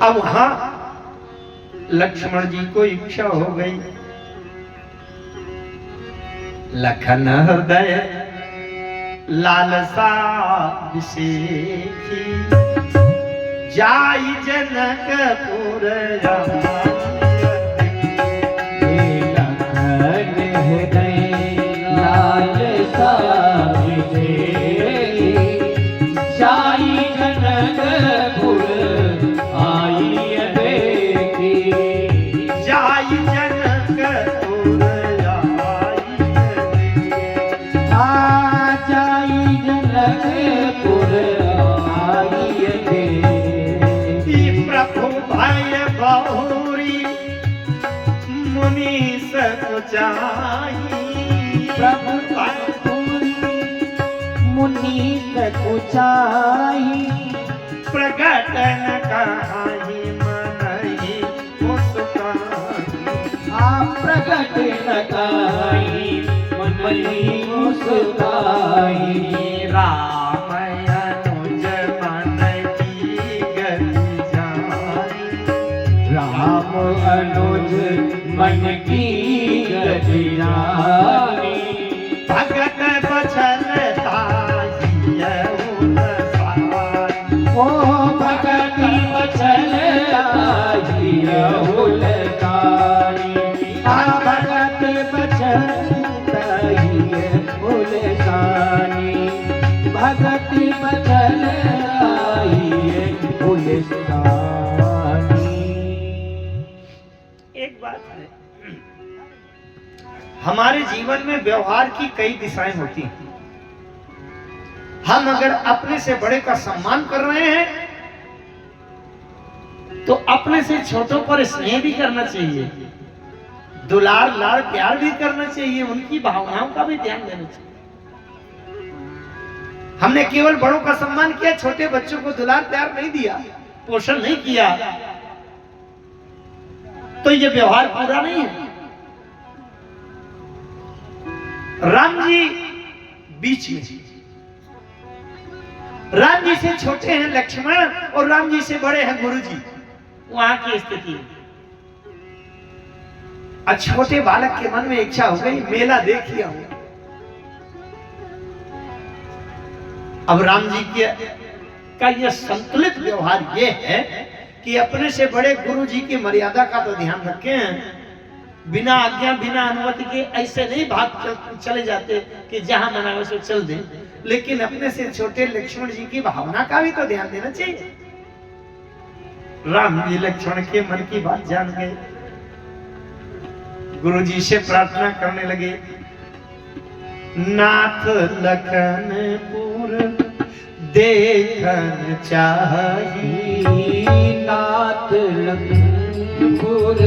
अब हाँ, लक्ष्मण जी को इच्छा हो गई, लखन हृदय लालसा विशेखी, जाई जनकपुर प्रभु मुनीस कुचाई, प्रगट न कहाई मनहि मुस्काई। प्रगट न कहाई मनहि मुस्काई। राम अनुज मन की गति जानी, राम अनुज मन की गति जानी। भगत बचन ओ भगति बचन उलतानी, भगत बचन उलतानी, भगति बचन उलतानी। एक बात है, हमारे जीवन में व्यवहार की कई दिशाएं होती हैं। हम अगर अपने से बड़े का सम्मान कर रहे हैं तो अपने से छोटों पर स्नेह भी करना चाहिए, दुलार लाड़ प्यार भी करना चाहिए, उनकी भावनाओं का भी ध्यान देना चाहिए। हमने केवल बड़ों का सम्मान किया, छोटे बच्चों को दुलार प्यार नहीं दिया, पोषण नहीं किया, तो ये व्यवहार पूरा नहीं है। राम जी बीच में, राम जी से छोटे हैं लक्ष्मण और राम जी से बड़े हैं गुरु जी, वहां की स्थिति। और छोटे बालक के मन में इच्छा हो गई मेला देखिए। अब राम जी का यह संतुलित व्यवहार यह है कि अपने से बड़े गुरु जी की मर्यादा का तो ध्यान रखें, बिना आज्ञा बिना अनुमति के ऐसे नहीं भाग चले जाते कि जहां मना वैसे चल दे, लेकिन अपने से छोटे लक्ष्मण जी की भावना का भी तो ध्यान देना चाहिए। राम जी लक्ष्मण के मन की बात जान गए, गुरु जी से प्रार्थना करने लगे, नाथ लखनपुर देखन चाहिए, नाथ लखनपुर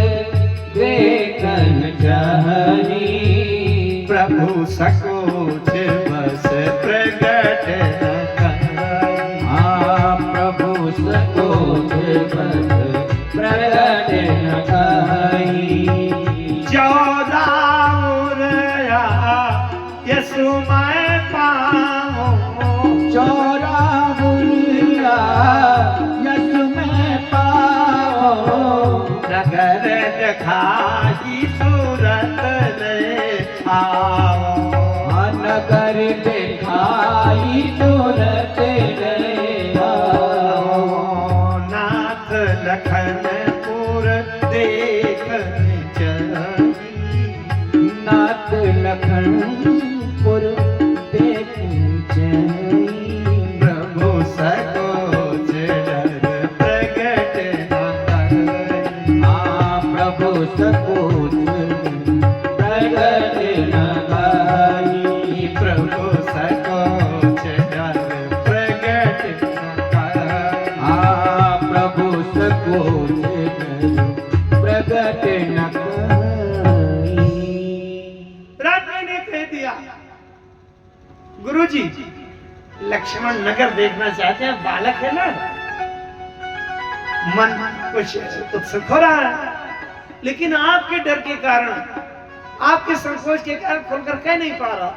देखन चाहिए। प्रभु सकोच बस प्रगट न कहाई, प्रभु सकोच बस प्रगट न कहाई। चौदाउरया यसुमय पाओ, चौराहुरिया यसुमय पाओ। नगर दिखाई सूरत ले आओ, नगर दिखाई तुरंत ले आओ। नाथ लखनपुर देखन चाहिए, नाथ लखनपुर देखन चाहिए। प्रभु सकोच डर प्रगट न कहाई, प्रभु सकोच प्रगट न कहाई। प्रभु सकोच डर प्रगट न कहाई, प्रभु सकोच प्रगट न कहाई। राम ने कह दिया, गुरुजी लक्ष्मण नगर देखना चाहते हैं, बालक है ना, मन कुछ उत्सुक हो रहा है, लेकिन आपके डर के कारण, आपके संकोच के कारण खुलकर कह नहीं पा रहा।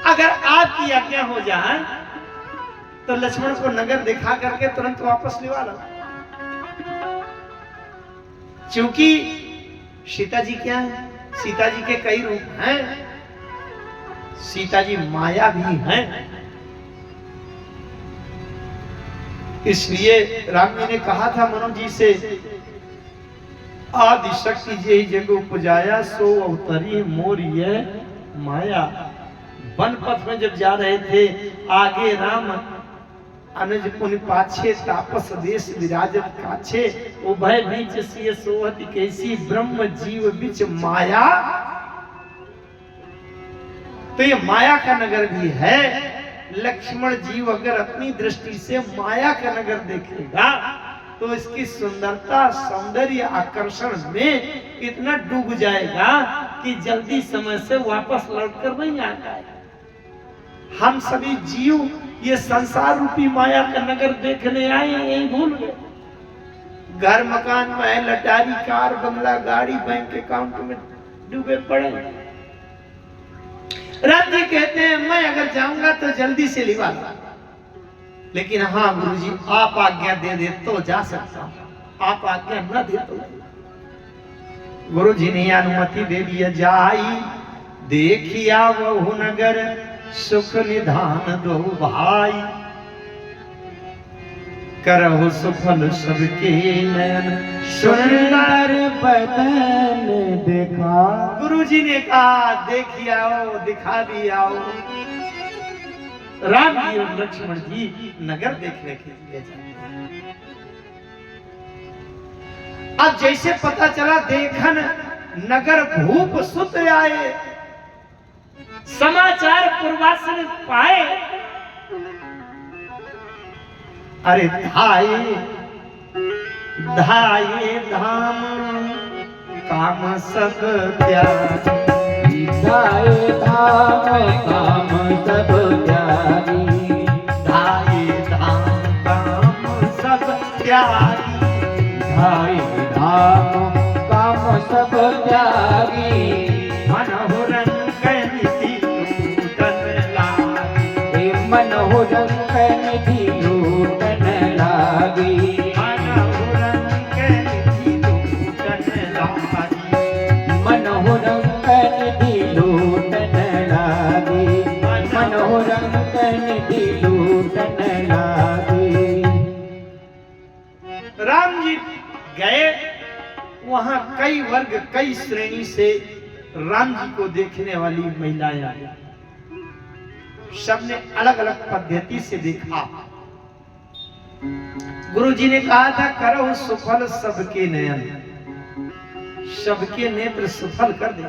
अगर आपकी आज्ञा हो जाए तो लक्ष्मण को नगर दिखा करके तुरंत वापस लिवा लो। क्योंकि सीता जी क्या है, सीता जी के कई रूप हैं, सीता जी माया भी हैं। इसलिए राम जी ने कहा था मनोज जी से, आदि शक्ति जे जग उपजाया सो अवतरी मोर ये माया। वन पथ में जब जा रहे थे, आगे राम अनुज पुनि पाछे तापस देश विराजत काछे, उभय बीच सिय सोहत कैसी ब्रह्म जीव बीच माया। तो ये माया का नगर भी है। लक्ष्मण जीव अगर अपनी दृष्टि से माया का नगर देखेगा तो इसकी सुंदरता सौंदर्य आकर्षण में इतना डूब जाएगा कि जल्दी समय से वापस लौटकर नहीं आता है। हम सभी जीव ये संसार रूपी माया का नगर देखने आए, यही भूल गए। घर मकान महल अटारी कार बंगला गाड़ी बैंक अकाउंट में डूबे पड़े। राम जी कहते हैं मैं अगर जाऊंगा तो जल्दी से लिवा ला, लेकिन हाँ गुरुजी आप आज्ञा दे दे तो जा सकता हूं, आप आज्ञा न दे तो। गुरुजी ने अनुमति दे दिया, जाई देखिया वहु नगर सुख निधान दो भाई। करहु सुफल सबके नयन सुंदर बदन देखा। गुरुजी ने कहा देखी आओ, दिखा भी आओ। राम जी और लक्ष्मण जी नगर देखने के लिए जाते। अब जैसे पता चला देखन नगर भूप सुत आए, समाचार पूर्वासन पाए। अरे धाये धाये धाम काम सब त्यागी। धाये धाम काम सब त्यागी। धाये धाम काम सब त्यागी। धाये धाम काम सब त्यागी। मनहु रंग निधि लूटन लागी। मनहु रंग निधि लूटन लागी। मनहु रंग निधि लूटन लागी। मनहु रंग निधि लूटन लागी। मनहु रंग निधि लूटन लागी। राम जी गए, वहां कई वर्ग कई श्रेणी से राम जी को देखने वाली महिलाएं आई। सबने अलग अलग पद्धति से देखा। गुरुजी ने कहा था करो सुफल सबके नयन, सबके नेत्र सुफल कर दे,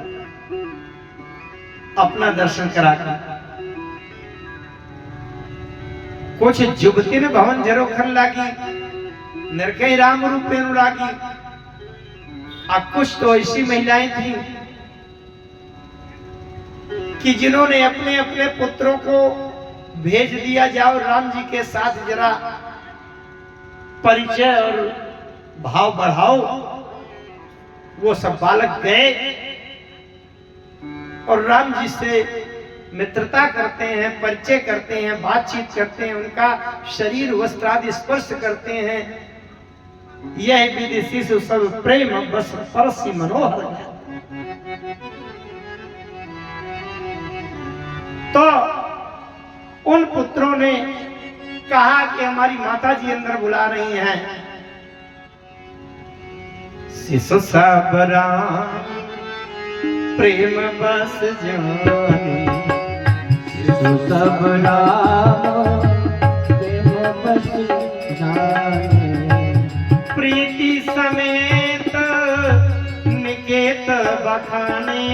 अपना दर्शन कराकर। कुछ जुगती ने भवन जरोखन लागी, नरकई राम रूप लागी। अब कुछ तो ऐसी महिलाएं थी कि जिन्होंने अपने अपने पुत्रों को भेज दिया, जाओ राम जी के साथ जरा परिचय और भाव बढ़ाओ। वो सब बालक गए और राम जी से मित्रता करते हैं, परिचय करते हैं, बातचीत करते हैं, उनका शरीर वस्त्र आदि स्पर्श करते हैं। यह विदेशी से सब प्रेम बस परसी मनोहर है। तो उन पुत्रों ने कहा कि हमारी माता जी अंदर बुला रही हैं। शिशु सबरा प्रेम बस जाने। शिशु सबरा प्रेम बस जाने। प्रीति समेत निकेत बखाने।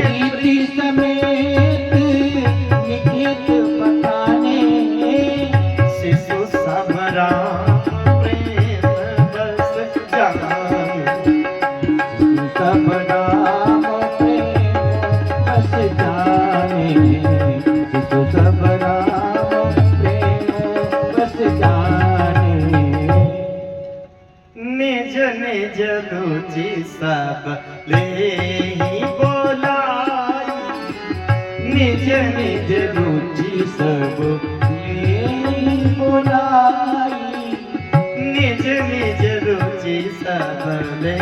प्रीति समेत निकेत बखाने। शिशु सबरा प्रेम बस जाने। शिशु सबरा प्रेम बस जाने। शिशु सबरा प्रेम बस जाने। निज निज रुचि सब ले ही बोलाई। निज निज रुचि सब ले बोलाई। निज निज रुचि सब ले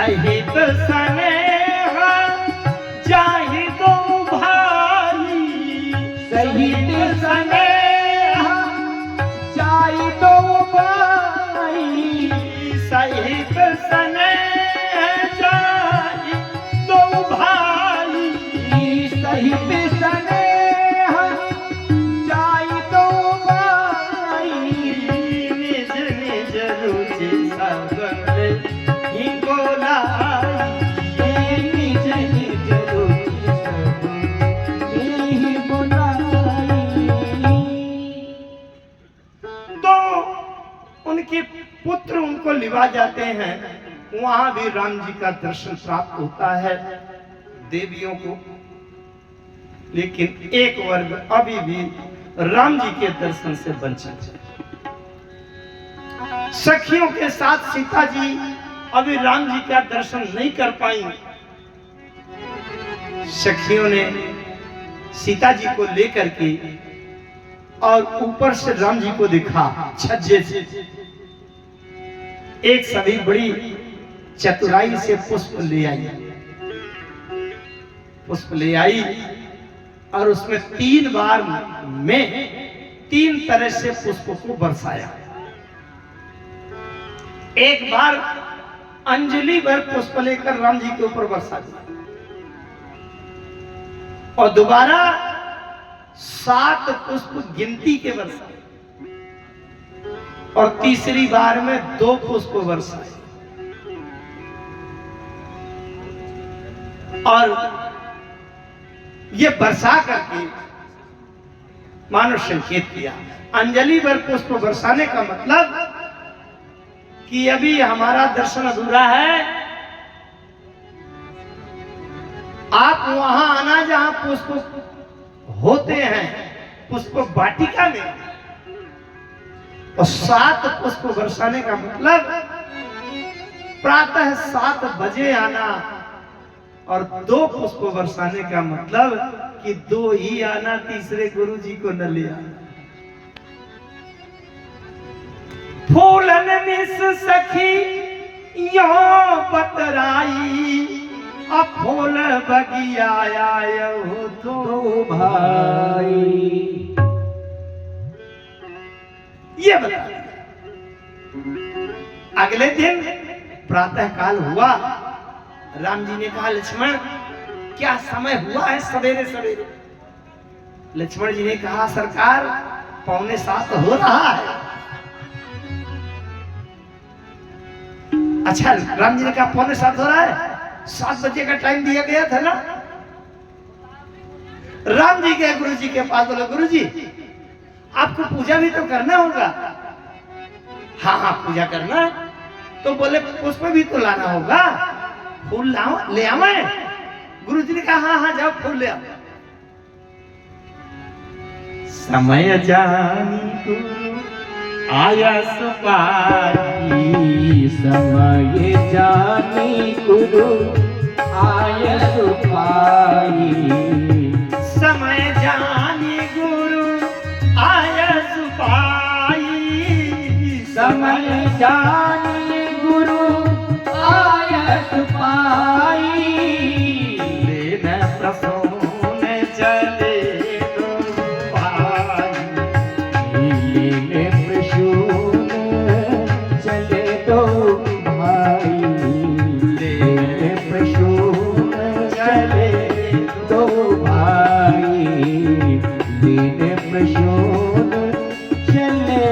सहित स्नेह जाहि दो भाई, सहित स्नेह जाहि दो भाई, सहित स्नेह जाहि दो भाई, सहित स्नेह जाहि दो भाई, निज निज रुचि सगल ही बोलाई, निज निज रुचि सब ही बोलाई। तो उनके पुत्र उनको लिवा जाते हैं, वहां भी राम जी का दर्शन प्राप्त होता है देवियों को। लेकिन एक वर्ग अभी भी राम जी के दर्शन से वंचित है। सखियों के साथ सीता जी अभी राम जी का दर्शन नहीं कर पाई। सखियों ने सीता जी को लेकर के और ऊपर से राम जी को दिखा छज्जे से। एक सभी बड़ी चतुराई से पुष्प ले आई, पुष्प ले आई और उसमें 3 बार में 3 तरह से पुष्प को बरसाया। एक बार अंजलि भर पुष्प लेकर राम जी के ऊपर बरसा दिया और दोबारा 7 पुष्प गिनती के बरसाए और तीसरी बार में 2 पुष्प बरसाए। और ये बरसा करके मानो संकेत किया। अंजलि भर पुष्प बरसाने का मतलब कि अभी हमारा दर्शन अधूरा है, आप वहां आना जहां पुष्प होते हैं, पुष्प वाटिका में। और 7 पुष्प बरसाने का मतलब प्रातः 7 बजे आना और 2 पुष्प बरसाने का मतलब कि 2 ही आना, तीसरे गुरु जी को न ले आना। फूलन मिस सखी यो बतराई, अब फूल बगिया आयो 2 भाई। ये बता। अगले दिन प्रातः काल हुआ, राम जी ने कहा लक्ष्मण क्या समय हुआ है सवेरे सवेरे। लक्ष्मण जी ने कहा सरकार 6:45 हो रहा है। अच्छा, राम जी ने कहा 6:45 हो रहा है, 7 बजे का टाइम दिया गया था ना। राम जी गए गुरु जी के पास, बोले गुरु जी आपको पूजा भी तो करना होगा। हाँ हाँ पूजा करना। तो बोले पुष्प भी तो लाना होगा, फूल लाओ, ले आवे। गुरु जी ने कहा हाँ हाँ जाओ फूल ले आओ। समय जानी गुरु आया सुपारी, समय जानी गुरु आय सुपाई, समय जानी गुरु आया सुपाई, समय जानी गुरु आय सुपाई, लेन प्रसून चले दो भाई, लेने प्रसून चले दो भाई, लेने प्रसून चले दो भाई, लेने प्रसून चले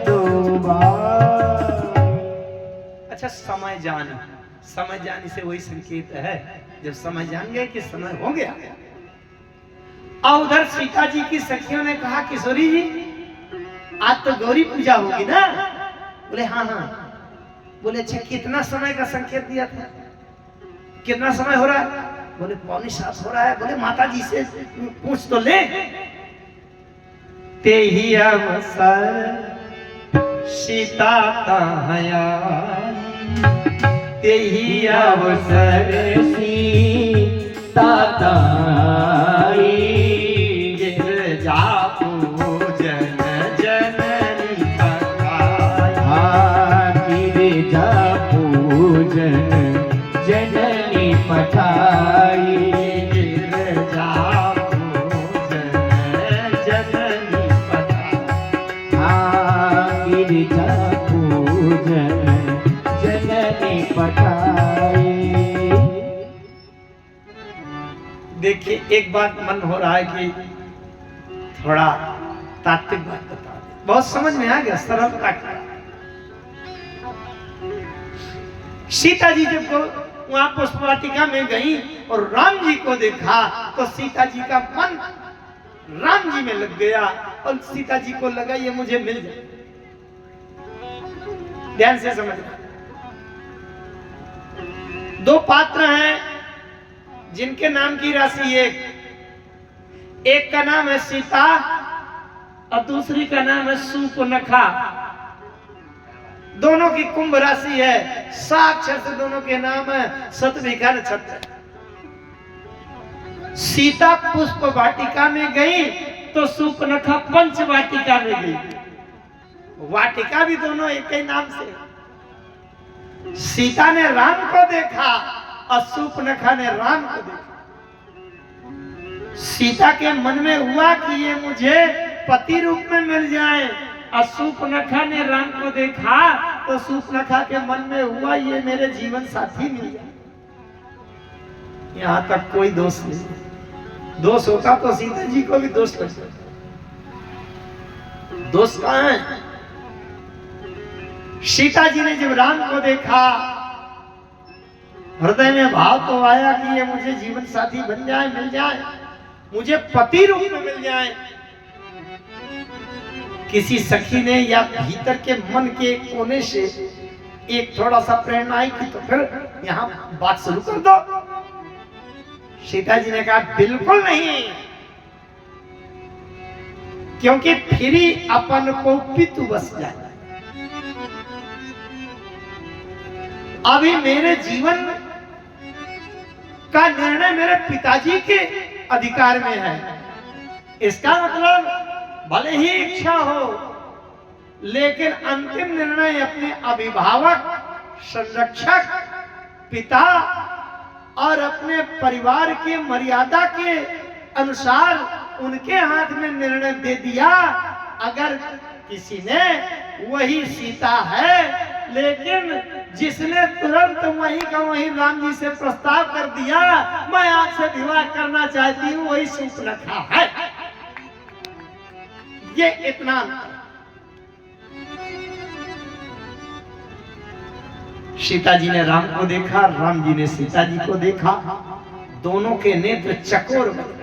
दो भाई। अच्छा, समय जान से वही संकेत है जब समय जान गए कि समय हो गया। और उधर सीता जी की सखियों ने कहा किशोरी जी आज तो गौरी पूजा होगी ना। बोले हाँ हाँ। बोले अच्छा कितना समय का संकेत दिया था, कितना समय हो रहा है। बोले 6:45 हो रहा है। बोले माता जी से पूछ तो ले। ते ही अवसर सीता ताया, ते ही अवसर सीता ताई, गिरजा पूजन जननी बताई, गिरजा पूजन जननी पठाई गिरजा पूजन जननी पठाई। हाँ गिरिजा पूजन जननी पठाई। देखिए एक बात मन हो रहा है कि थोड़ा तात्विक बात बता दें। बहुत समझ में आ गया, सरलता की। सीता जी जब वहां पुष्पवाटिका में गई और राम जी को देखा तो सीता जी का मन राम जी में लग गया और सीता जी को लगा ये मुझे मिल जाए। ध्यान से समझना, दो पात्र हैं जिनके नाम की राशि एक का नाम है सीता और दूसरी का नाम है सूर्पनखा। दोनों की कुंभ राशि है, साक्षर से दोनों के नाम है शतभिखा नक्षत्र। सीता पुष्प वाटिका में गई तो सूर्पनखा पंच वाटिका में गई। वाटिका भी दोनों एक ही नाम से। सीता ने राम को देखा और सूर्पनखा ने राम को देखा। सीता के मन में हुआ कि ये मुझे पति रूप में मिल जाए और सूर्पनखा ने राम को देखा तो सूर्पनखा के मन में हुआ ये मेरे जीवन साथी मिल जाए। यहां तक कोई दोष नहीं। दोष होता तो सीता जी को भी दोष लग सकता। दोष कहां है? सीता जी ने जब राम को देखा हृदय में भाव तो आया कि ये मुझे जीवन साथी बन जाए, मिल जाए, मुझे पति रूप में मिल जाए। किसी सखी ने या भीतर के मन के कोने से एक थोड़ा सा प्रेरणा आई कि तो फिर यहां बात शुरू कर दो। सीता जी ने कहा बिल्कुल नहीं, क्योंकि फिर ही अपन को पितु बस जाए। अभी मेरे जीवन का निर्णय मेरे पिताजी के अधिकार में है। इसका मतलब भले ही इच्छा हो लेकिन अंतिम निर्णय अपने अभिभावक, संरक्षक, पिता और अपने परिवार के मर्यादा के अनुसार उनके हाथ में निर्णय दे दिया। अगर किसी ने वही सीता है, लेकिन जिसने तुरंत वहीं का वहीं राम जी से प्रस्ताव कर दिया मैं आपसे विवाह करना चाहती हूँ, वही सूर्पनखा है। ये इतना सीता जी ने राम को देखा, राम जी ने सीता जी को देखा। दोनों के नेत्र चकोर बन गए।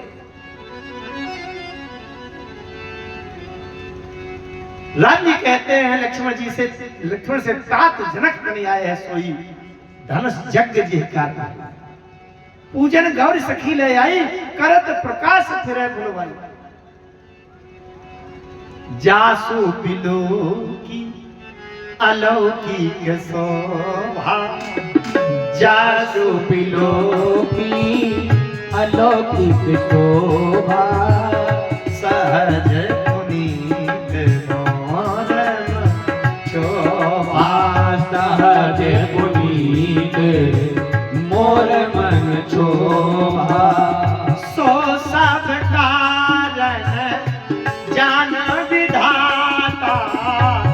राम जी कहते हैं लक्ष्मण से तात जनक बनी आए है सोई धनुष यज्ञ जी कारण। पूजन गौरी सखी ले आई करत प्रकाश फिरे फुलवाई। जासु बिलो की अलौकिक शोभा, जासु बिलो की अलौकिक शोभा, सहज पुनीत मोरम शोभा। सहज पुनीत मोर मन शोभा। सो सब कारण जान विधाता,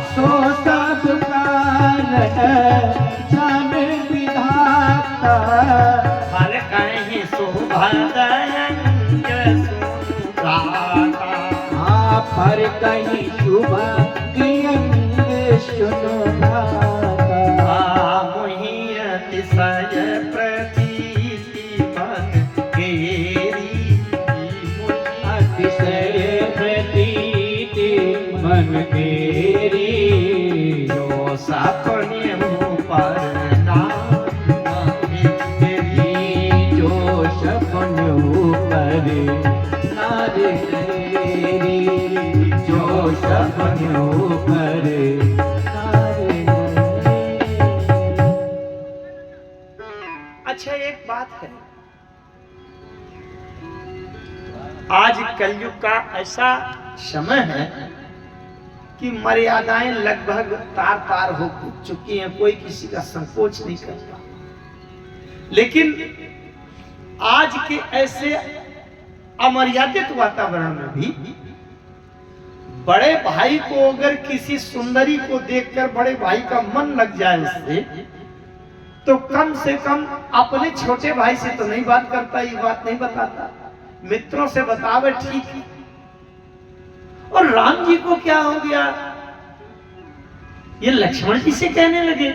सो सब कारण जान विधाता। हर कहीं शुभदयंग सुनगाता। आप हर कहीं शुभ दियंग सुनगाता। मुहि अतिशय प्रतीति मन केरी। अतिशय प्रतीति मन तेरी। जो सपने मुँह पर नारी तेरी। जो सपनों पर नारी तेरी। जो सपनों पर नारी तेरी। अच्छा एक बात है, आज कलयुग का ऐसा समय है कि मर्यादाएं लगभग तार तार हो चुकी हैं। कोई किसी का संकोच नहीं करता। लेकिन आज के ऐसे अमर्यादित वातावरण में भी बड़े भाई को अगर किसी सुंदरी को देखकर बड़े भाई का मन लग जाए उससे, तो कम से कम अपने छोटे भाई से तो नहीं बात करता, ये बात नहीं बताता, मित्रों से बतावे ठीक है। और राम जी को क्या हो गया, ये लक्ष्मण जी से कहने लगे।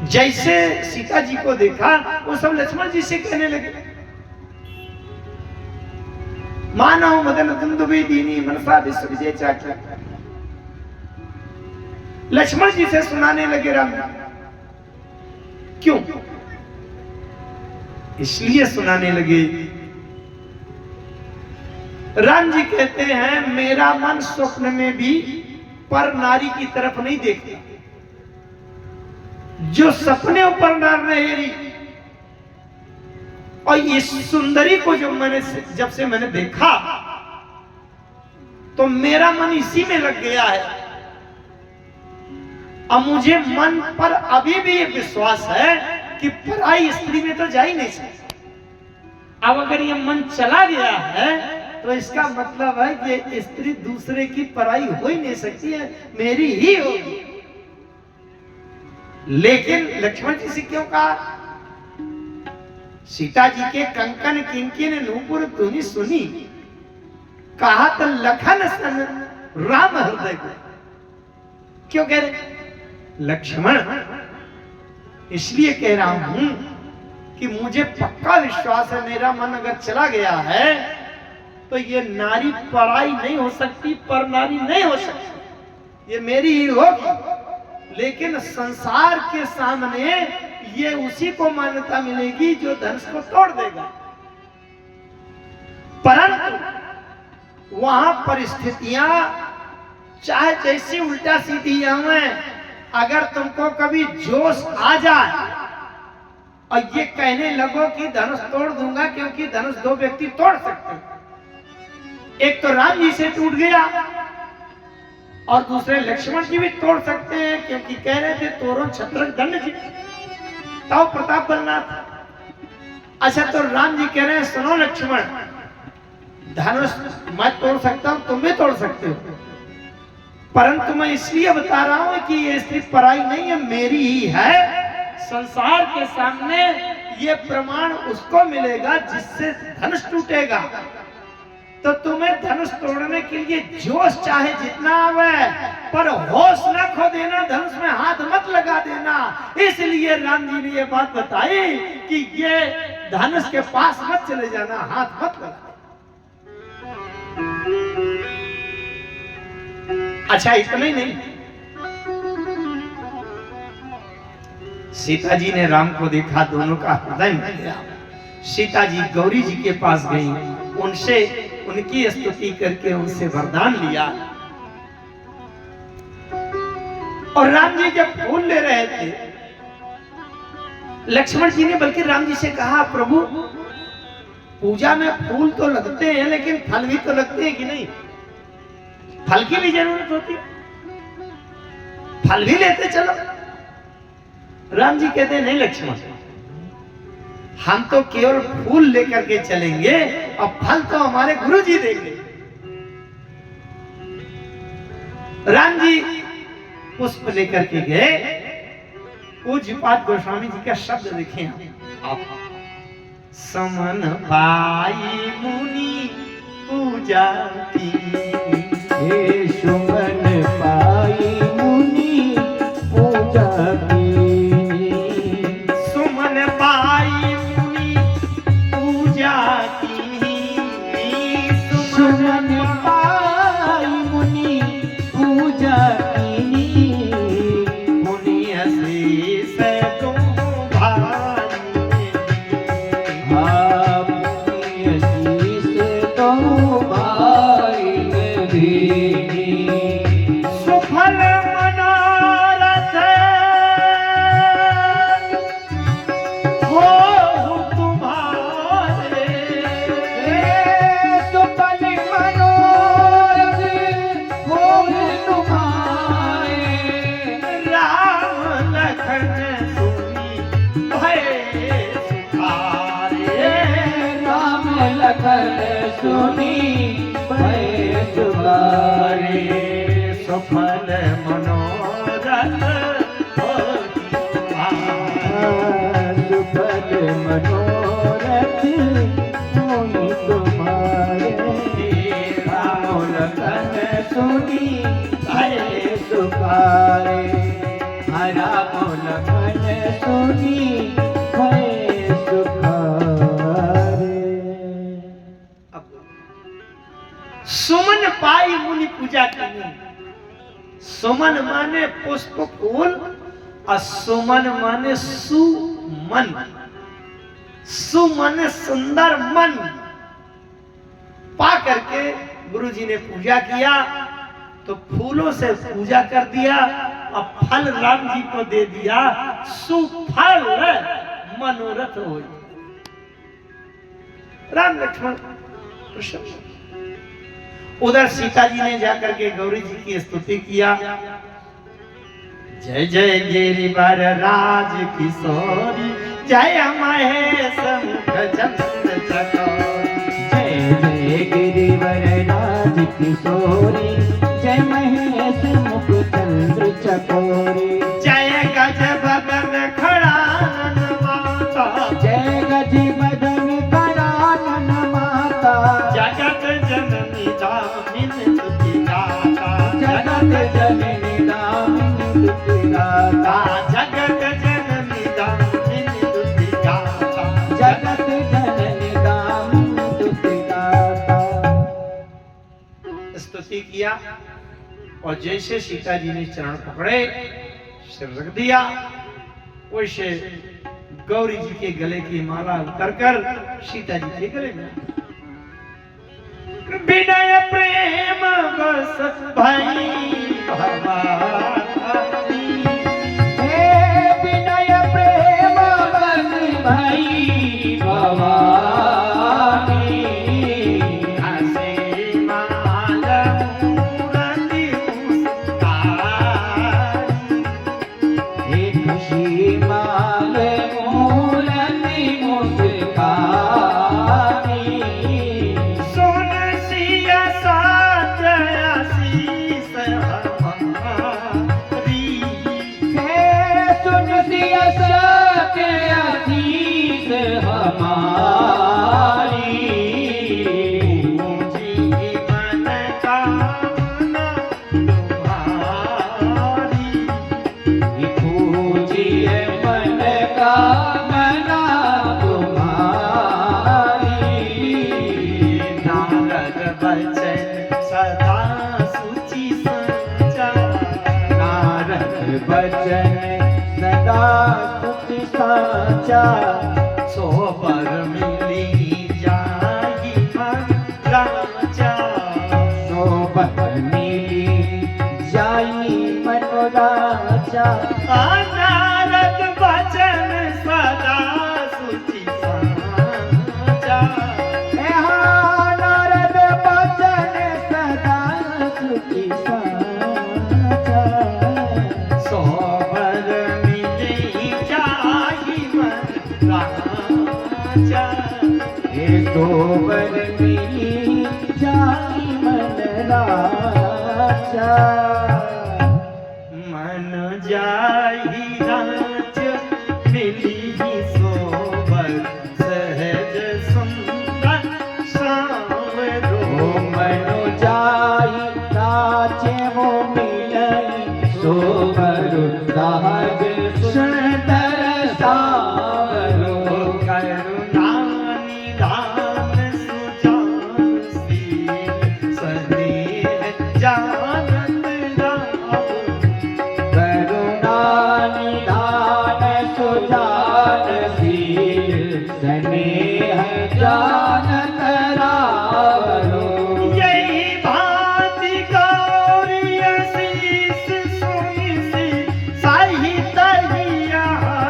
जैसे सीता जी को देखा वो सब लक्ष्मण जी से कहने लगे। मानव मदन दुंदुभि दीनी मनसा विश्व विजय चाचा, लक्ष्मण जी से सुनाने लगे राम। क्यों? इसलिए सुनाने लगे, राम जी कहते हैं मेरा मन स्वप्न में भी पर नारी की तरफ नहीं देखता, जो सपने पर नार रहेगी। और इस सुंदरी को जब से मैंने देखा तो मेरा मन इसी में लग गया है। अब मुझे मन पर अभी भी ये विश्वास है कि पराई स्त्री में तो जा ही नहीं सकती। अब अगर ये मन चला गया है तो इसका मतलब है कि स्त्री दूसरे की पराई हो ही नहीं सकती है, मेरी ही होगी। लेकिन लक्ष्मण जी से क्यों कहा? सीता जी के कंकन किंकिन नूपुर धुनि सुनी, कहा तो लखन सन राम हृदय को। क्यों कह रहे लक्ष्मण? इसलिए कह रहा हूं कि मुझे पक्का विश्वास है, मेरा मन अगर चला गया है तो ये नारी पराई नहीं हो सकती, पर नारी नहीं हो सकती, ये मेरी ही होगी। लेकिन संसार के सामने ये उसी को मान्यता मिलेगी जो धनुष को तोड़ देगा। परंतु वहां परिस्थितियां चाहे जैसी उल्टा सीधी आवे, अगर तुमको कभी जोश आ जाए और ये कहने लगो कि धनुष तोड़ दूंगा, क्योंकि धनुष दो व्यक्ति तोड़ सकते हैं, एक तो राम जी से टूट गया और दूसरे लक्ष्मण जी भी तोड़ सकते हैं, क्योंकि कह रहे थे तोरण छत्रक दंड जी ताऊ प्रताप बनना था। अच्छा, तो राम जी कह रहे हैं सुनो लक्ष्मण, धनुष मैं तोड़ सकता हूं, तुम भी तोड़ सकते हो, परंतु मैं इसलिए बता रहा हूं कि ये स्त्री पराई नहीं है, मेरी ही है। संसार के सामने ये प्रमाण उसको मिलेगा जिससे धनुष टूटेगा। तो तुम्हें धनुष तोड़ने के लिए जोश चाहे जितना आवे, पर होश न खो देना, धनुष में हाथ मत लगा देना। इसलिए राम जी ने ये बात बताई कि ये धनुष के पास मत चले जाना, हाथ मत लगा। अच्छा, इतना ही नहीं, सीता जी ने राम को देखा, दोनों का हृदय मिल गया। सीता जी गौरी जी के पास गई, उनसे उनकी स्तुति करके उनसे वरदान लिया। और राम जी जब फूल ले रहे थे, लक्ष्मण जी ने बल्कि राम जी से कहा, प्रभु पूजा में फूल तो लगते हैं, लेकिन फल भी तो लगते हैं कि नहीं? फल की भी जरूरत होती है, फल भी लेते चलो। राम जी कहते हैं नहीं लक्ष्मण, हम तो केवल फूल लेकर के चलेंगे और फल तो हमारे गुरु जी देंगे। राम जी पुष्प लेकर के गए। पूज्यपाद गोस्वामी जी का शब्द देखें आप, समन पाई मुनि पूजा की, सुमन पाई मुनि पूजा की, सुमन पाई मुनि पूजा की, सुमन पाई मुनि पूजा की, मुनि अशीष तुम भाई, मुनि अशीष तो भाई दी, सुफल मनोरथ लखन सुनी भय सुखारे। सफल मनोरथ होई तुम्हारे। सुफल मनोरथ होई तुम्हारे। राम लखन सुनी भय सुखारे। राम लखन सुनी भय सुखारे। सुमन पाई मुनि पूजा करनी। सुमन माने पुष्प फूल और सुमन माने सुमन। सुमन सुंदर मन पा करके गुरु जी ने पूजा किया तो फूलों से पूजा कर दिया और फल राम जी को दे दिया। सुफल मनोरथ हो। राम लक्ष्मण प्रसन्न। उधर सीता जी ने जाकर के गौरी जी की स्तुति किया। जय जय गिरिवर राज किशोरी, जय महेश मुख चंद्र चकोरी। जय जय गिरिवर राज किशोरी, जय महेश मुख चंद्र चकोरी। जय गज बदन खड़ानन माता, जय गज बदन खड़ानन माता। जगत जननी दामिनी तुति दाता। जगत जननी दामिनी तुति दाता। जगत जननी दामिनी तुति दाता। जगत जननी दामिनी तुति दाता। स्तुति किया और जैसे सीता जी ने चरण पकड़े सिर रख दिया, वैसे गौरी जी के गले की माला उतर कर सीता जी के गले में। विनय प्रेम बस भाई भवानी। हे विनय प्रेम बस भाई भवानी। हंसी माल मूरति मुस्कानी। हे खुशी माल मूरति मुस्कानी। सोन सिया साथ आशीष हमारी। हे सुन सिया सत्य आशीष हमारी। जीवन कामना तुम्हारी। पूजिए मन कामना तुम्हारी। नारद बचन सदा सुचि संचार। नारद बचन सदा सुचि साचा। सोबर मिली जाहि मन राजा। सोबत मिली जाई मनोराजा। नारद बचन सदा सुचि संचार। नारद बचन सदा सुचि साचा। सोबर मिली जाहि मन राजा। हे सोबर मिली जाई मन राजा। मन जाहि राज मिली सोबर सहज सुंदर सावरो। ओ मनु जाई राजे वो मिलई सोबर सहज सुंदर सावरो। करुणा निधान सुजान शील स्नेह जानत राम। करुणा निधान सुजान शील स्नेह जानत रावरो। यही भांति गौरी असीस सुनिसी साहित्य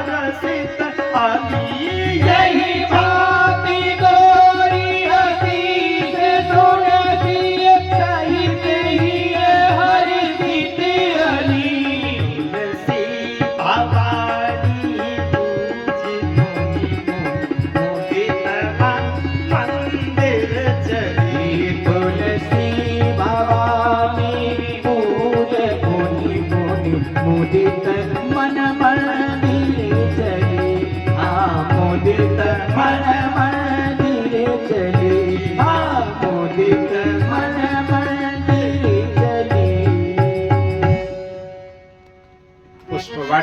रसित अली। यही भांति गौरी आशीष सुनती साहित्य हर्षित अली। तुलसी भवानी पूज मुनि मुदित मंदिर।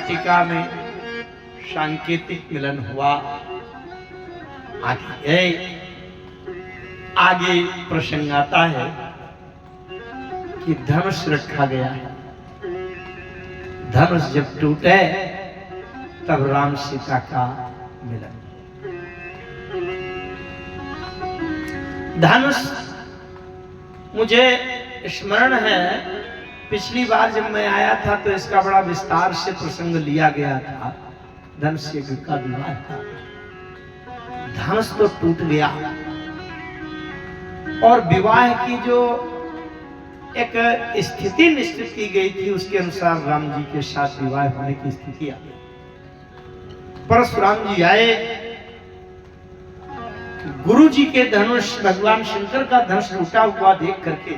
वाटिका में सांकेतिक मिलन हुआ। आगे प्रसंग आता है कि धनुष रखा गया है। धनुष जब टूटे तब राम सीता का मिलन। धनुष मुझे स्मरण है, पिछली बार जब मैं आया था तो इसका बड़ा विस्तार से प्रसंग लिया गया था। धनुष यज्ञ का विवाह था। धनुष तो टूट गया और विवाह की जो एक स्थिति निश्चित की गई थी उसके अनुसार राम जी के साथ विवाह होने की स्थिति आ गई। परशुराम जी आए, गुरु जी के धनुष, भगवान शंकर का धनुष टूटा हुआ देख करके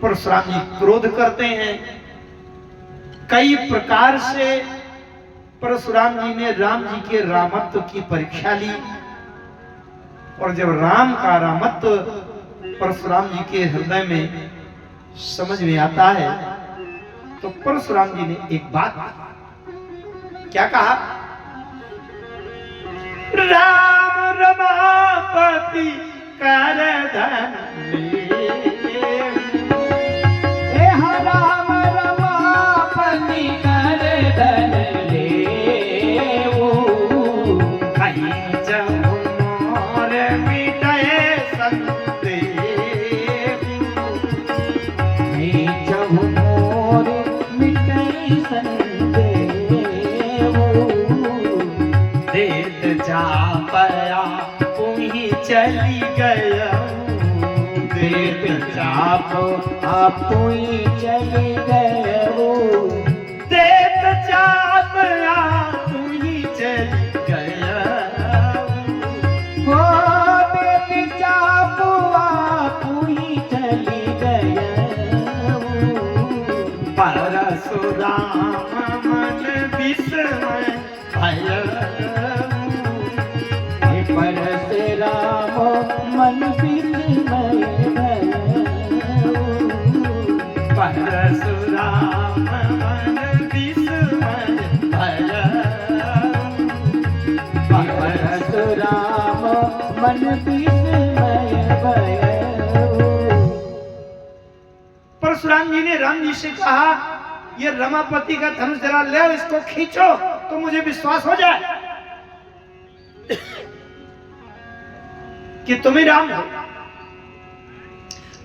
परशुराम जी क्रोध करते हैं। कई प्रकार से परशुराम जी ने राम जी के रामत्व की परीक्षा ली और जब राम का रामत्व परशुराम जी के हृदय में समझ में आता है तो परशुराम जी ने एक बात कहा। क्या कहा? राम रमापति कर धन राम रमापति कर धन लेऊ। कहीं जब मोर मिटे संदेह, जब मोर मिटे संदेह। देत जा पया पुही चली गया। देत जाप आपुई चली गयो। देत जा पया पुही चली गया। हो देत जाप आपुई चली गयो। परशुराम मन विस्मय भय। परशुराम मन विस्मय भयो। परशुराम मन विस्मय भय। परशुराम मन विस्मय भयो। परशुराम जी ने राम जी से कहा, ये रमापति का धनुष जरा ले, इसको खींचो तो मुझे विश्वास हो जाए कि तुम ही राम हो।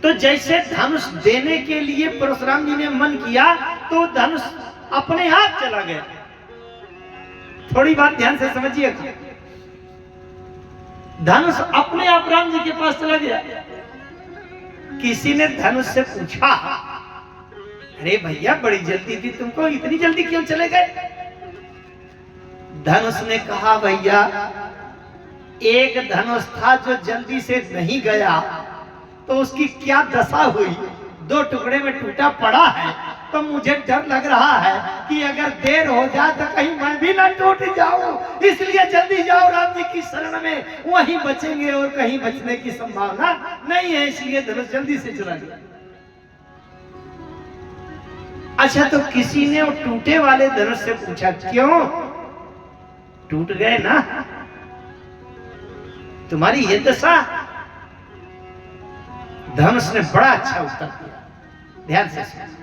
तो जैसे धनुष देने के लिए परशुराम जी ने मन किया तो धनुष अपने हाथ चला गया। थोड़ी बात ध्यान से समझिएगा। धनुष अपने आप राम जी के पास चला गया। किसी ने धनुष से पूछा, अरे भैया बड़ी जल्दी थी तुमको, इतनी जल्दी क्यों चले गए? धनुष ने कहा, भैया एक धनुष था जो जल्दी से नहीं गया तो उसकी क्या दशा हुई, 2 टुकड़े में टूटा पड़ा है। तो मुझे डर लग रहा है कि अगर देर हो जाए तो कहीं मैं भी ना टूट जाऊं, इसलिए जल्दी जाओ राम जी की शरण में, वहीं बचेंगे और कहीं बचने की संभावना नहीं है, इसलिए धनुष जल्दी से चला गया। अच्छा, तो किसी ने वो टूटे वाले धनुष से पूछा, क्यों टूट गए ना, तुम्हारी ये दशा? धनुष ने बड़ा अच्छा उत्तर दिया, ध्यान से सुनो।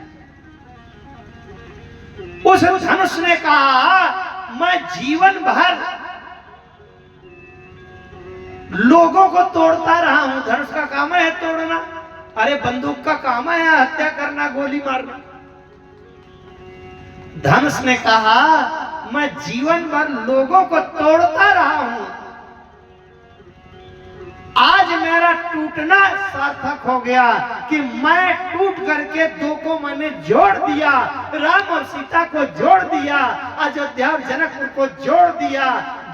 उस धनुष ने कहा, मैं जीवन भर लोगों को तोड़ता रहा हूं। धनुष का काम है तोड़ना, अरे बंदूक का काम है हत्या करना, गोली मारना। धनुष ने कहा, मैं जीवन भर लोगों को तोड़ता रहा हूं, आज मेरा टूटना सार्थक हो गया कि मैं टूट करके 2 को मैंने जोड़ दिया, राम और सीता को जोड़ दिया, अयोध्या और जनकपुर को जोड़ दिया,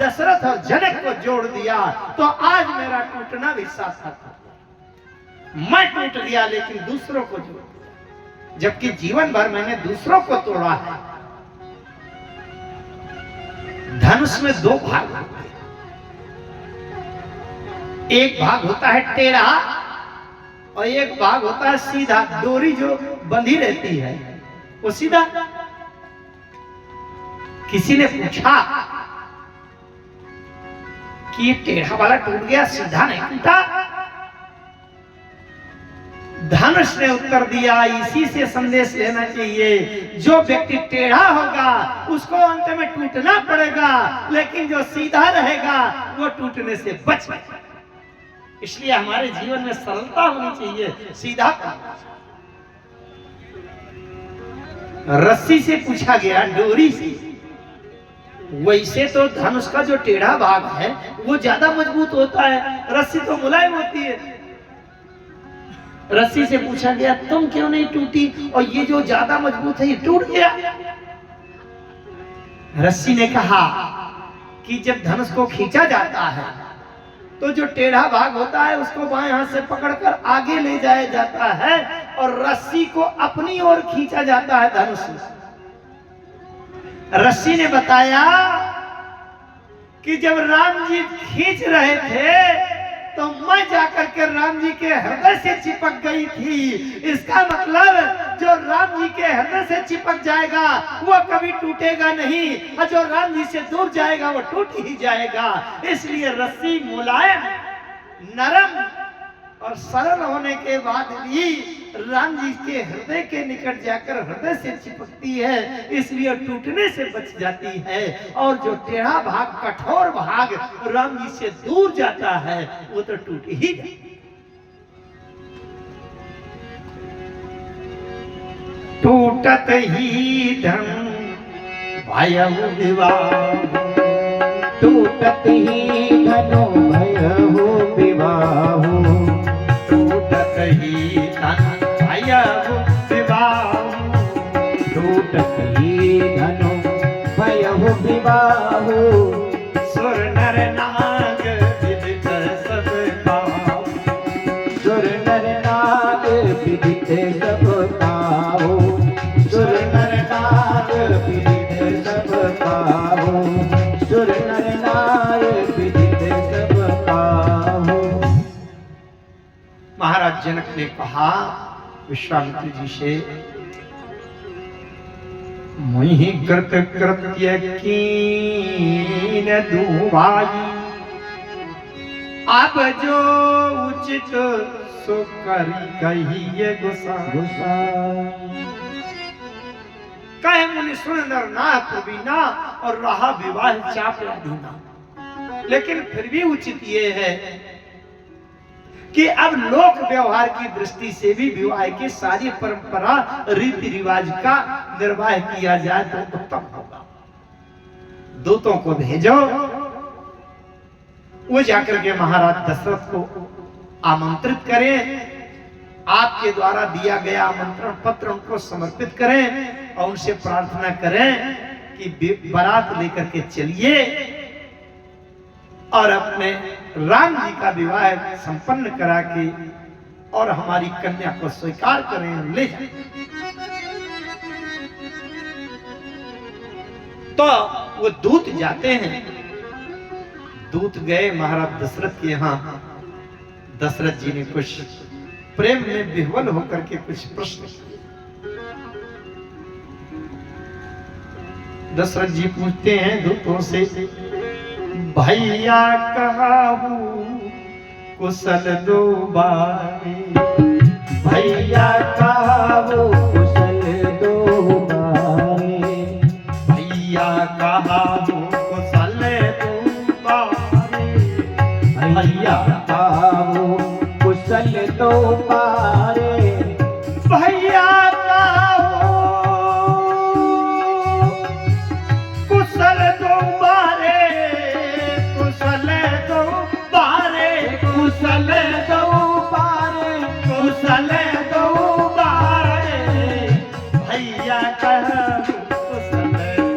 दशरथ और जनक को जोड़ दिया, तो आज मेरा टूटना भी सार्थक हो गया। मैं टूट गया लेकिन दूसरों को जोड़ दिया, जबकि जीवन भर मैंने दूसरों को तोड़ा है। धनुष में 2 भाग होते हैं, एक भाग होता है टेढ़ा और एक भाग होता है सीधा। डोरी जो बंधी रहती है वो सीधा, किसी ने पूछा कि ये टेढ़ा वाला टूट गया, सीधा नहीं टूटा? धनुष ने उत्तर दिया, इसी से संदेश लेना चाहिए, जो व्यक्ति टेढ़ा होगा उसको अंत में टूटना पड़ेगा, लेकिन जो सीधा रहेगा वो टूटने से बच जाएगा। इसलिए हमारे जीवन में सरलता होनी चाहिए, सीधा। रस्सी से पूछा गया, डोरी से। वैसे तो धनुष का जो टेढ़ा भाग है वो ज्यादा मजबूत होता है, रस्सी तो मुलायम होती है। रस्सी से पूछा गया, तुम क्यों नहीं टूटी, और ये जो ज्यादा मजबूत है ये टूट गया? रस्सी ने कहा कि जब धनुष को खींचा जाता है तो जो टेढ़ा भाग होता है उसको बाएं हाथ से पकड़कर आगे ले जाया जाता है और रस्सी को अपनी ओर खींचा जाता है धनुष से। रस्सी ने बताया कि जब राम जी खींच रहे थे तो मैं जाकर के राम जी के हृदय से चिपक गई थी। इसका मतलब जो राम जी के हृदय से चिपक जाएगा वो कभी टूटेगा नहीं, और जो राम जी से दूर जाएगा वो टूट ही जाएगा। इसलिए रस्सी मुलायम, नरम और सरल होने के बाद भी राम जी के हृदय के निकट जाकर हृदय से चिपकती है, इसलिए टूटने से बच जाती है। और जो टेढ़ा भाग, कठोर भाग राम जी से दूर जाता है वो तो टूट ही जाता है। टूटत ही धन भयहु विवाह, टूटत ही धनो भयहु विवाह, टूटत ही धन भयहु विवाह, टूटत ही धनो भयहु विवाह, सुर नर नाग विदित सब पाओ, सुर नर नाग विदित सब पाओ, सुर नर नाग विदित सब पाओ, सुर नर नाग विदित सब पाओ। महाराज जनक ने कहा विश्वामित्र जी से, मुहि कृत कृत्य कीन दुभाई, अब जो उचित सो करी कहिए गोसाई। कहे मुनि सुन नर ना प्रवीणा, और रहा विवाह चाप अधीना। लेकिन फिर भी उचित ये है कि अब लोक व्यवहार की दृष्टि से भी विवाह की सारी परंपरा रीति रिवाज का निर्वाह किया जाए तो उत्तम होगा। दूतों को भेजो, वो जाकर के महाराज दशरथ को आमंत्रित करें, आपके द्वारा दिया गया आमंत्रण पत्र उनको समर्पित करें और उनसे प्रार्थना करें कि बारात लेकर के चलिए और अपने राम जी का विवाह संपन्न करा के और हमारी कन्या को स्वीकार करें और ले जाएं। तो वो दूत जाते हैं। दूत गए महाराज दशरथ के यहाँ। दशरथ जी ने कुछ प्रेम में विह्वल होकर के कुछ प्रश्न किए। दशरथ जी पूछते हैं दूतों से, भैया कहाहू कुशल दो बारे, भैया कहाहू कुशल दो बारे, भैया कहाहू कुशल दो बारे, भैया कहाहू कुशल दो बारे, भैया कहाहू कुशल दो बारे, कुशल दो बारे, कुशल दो बारे, कुशल दो बारे, भैया कहाहू कुशल दो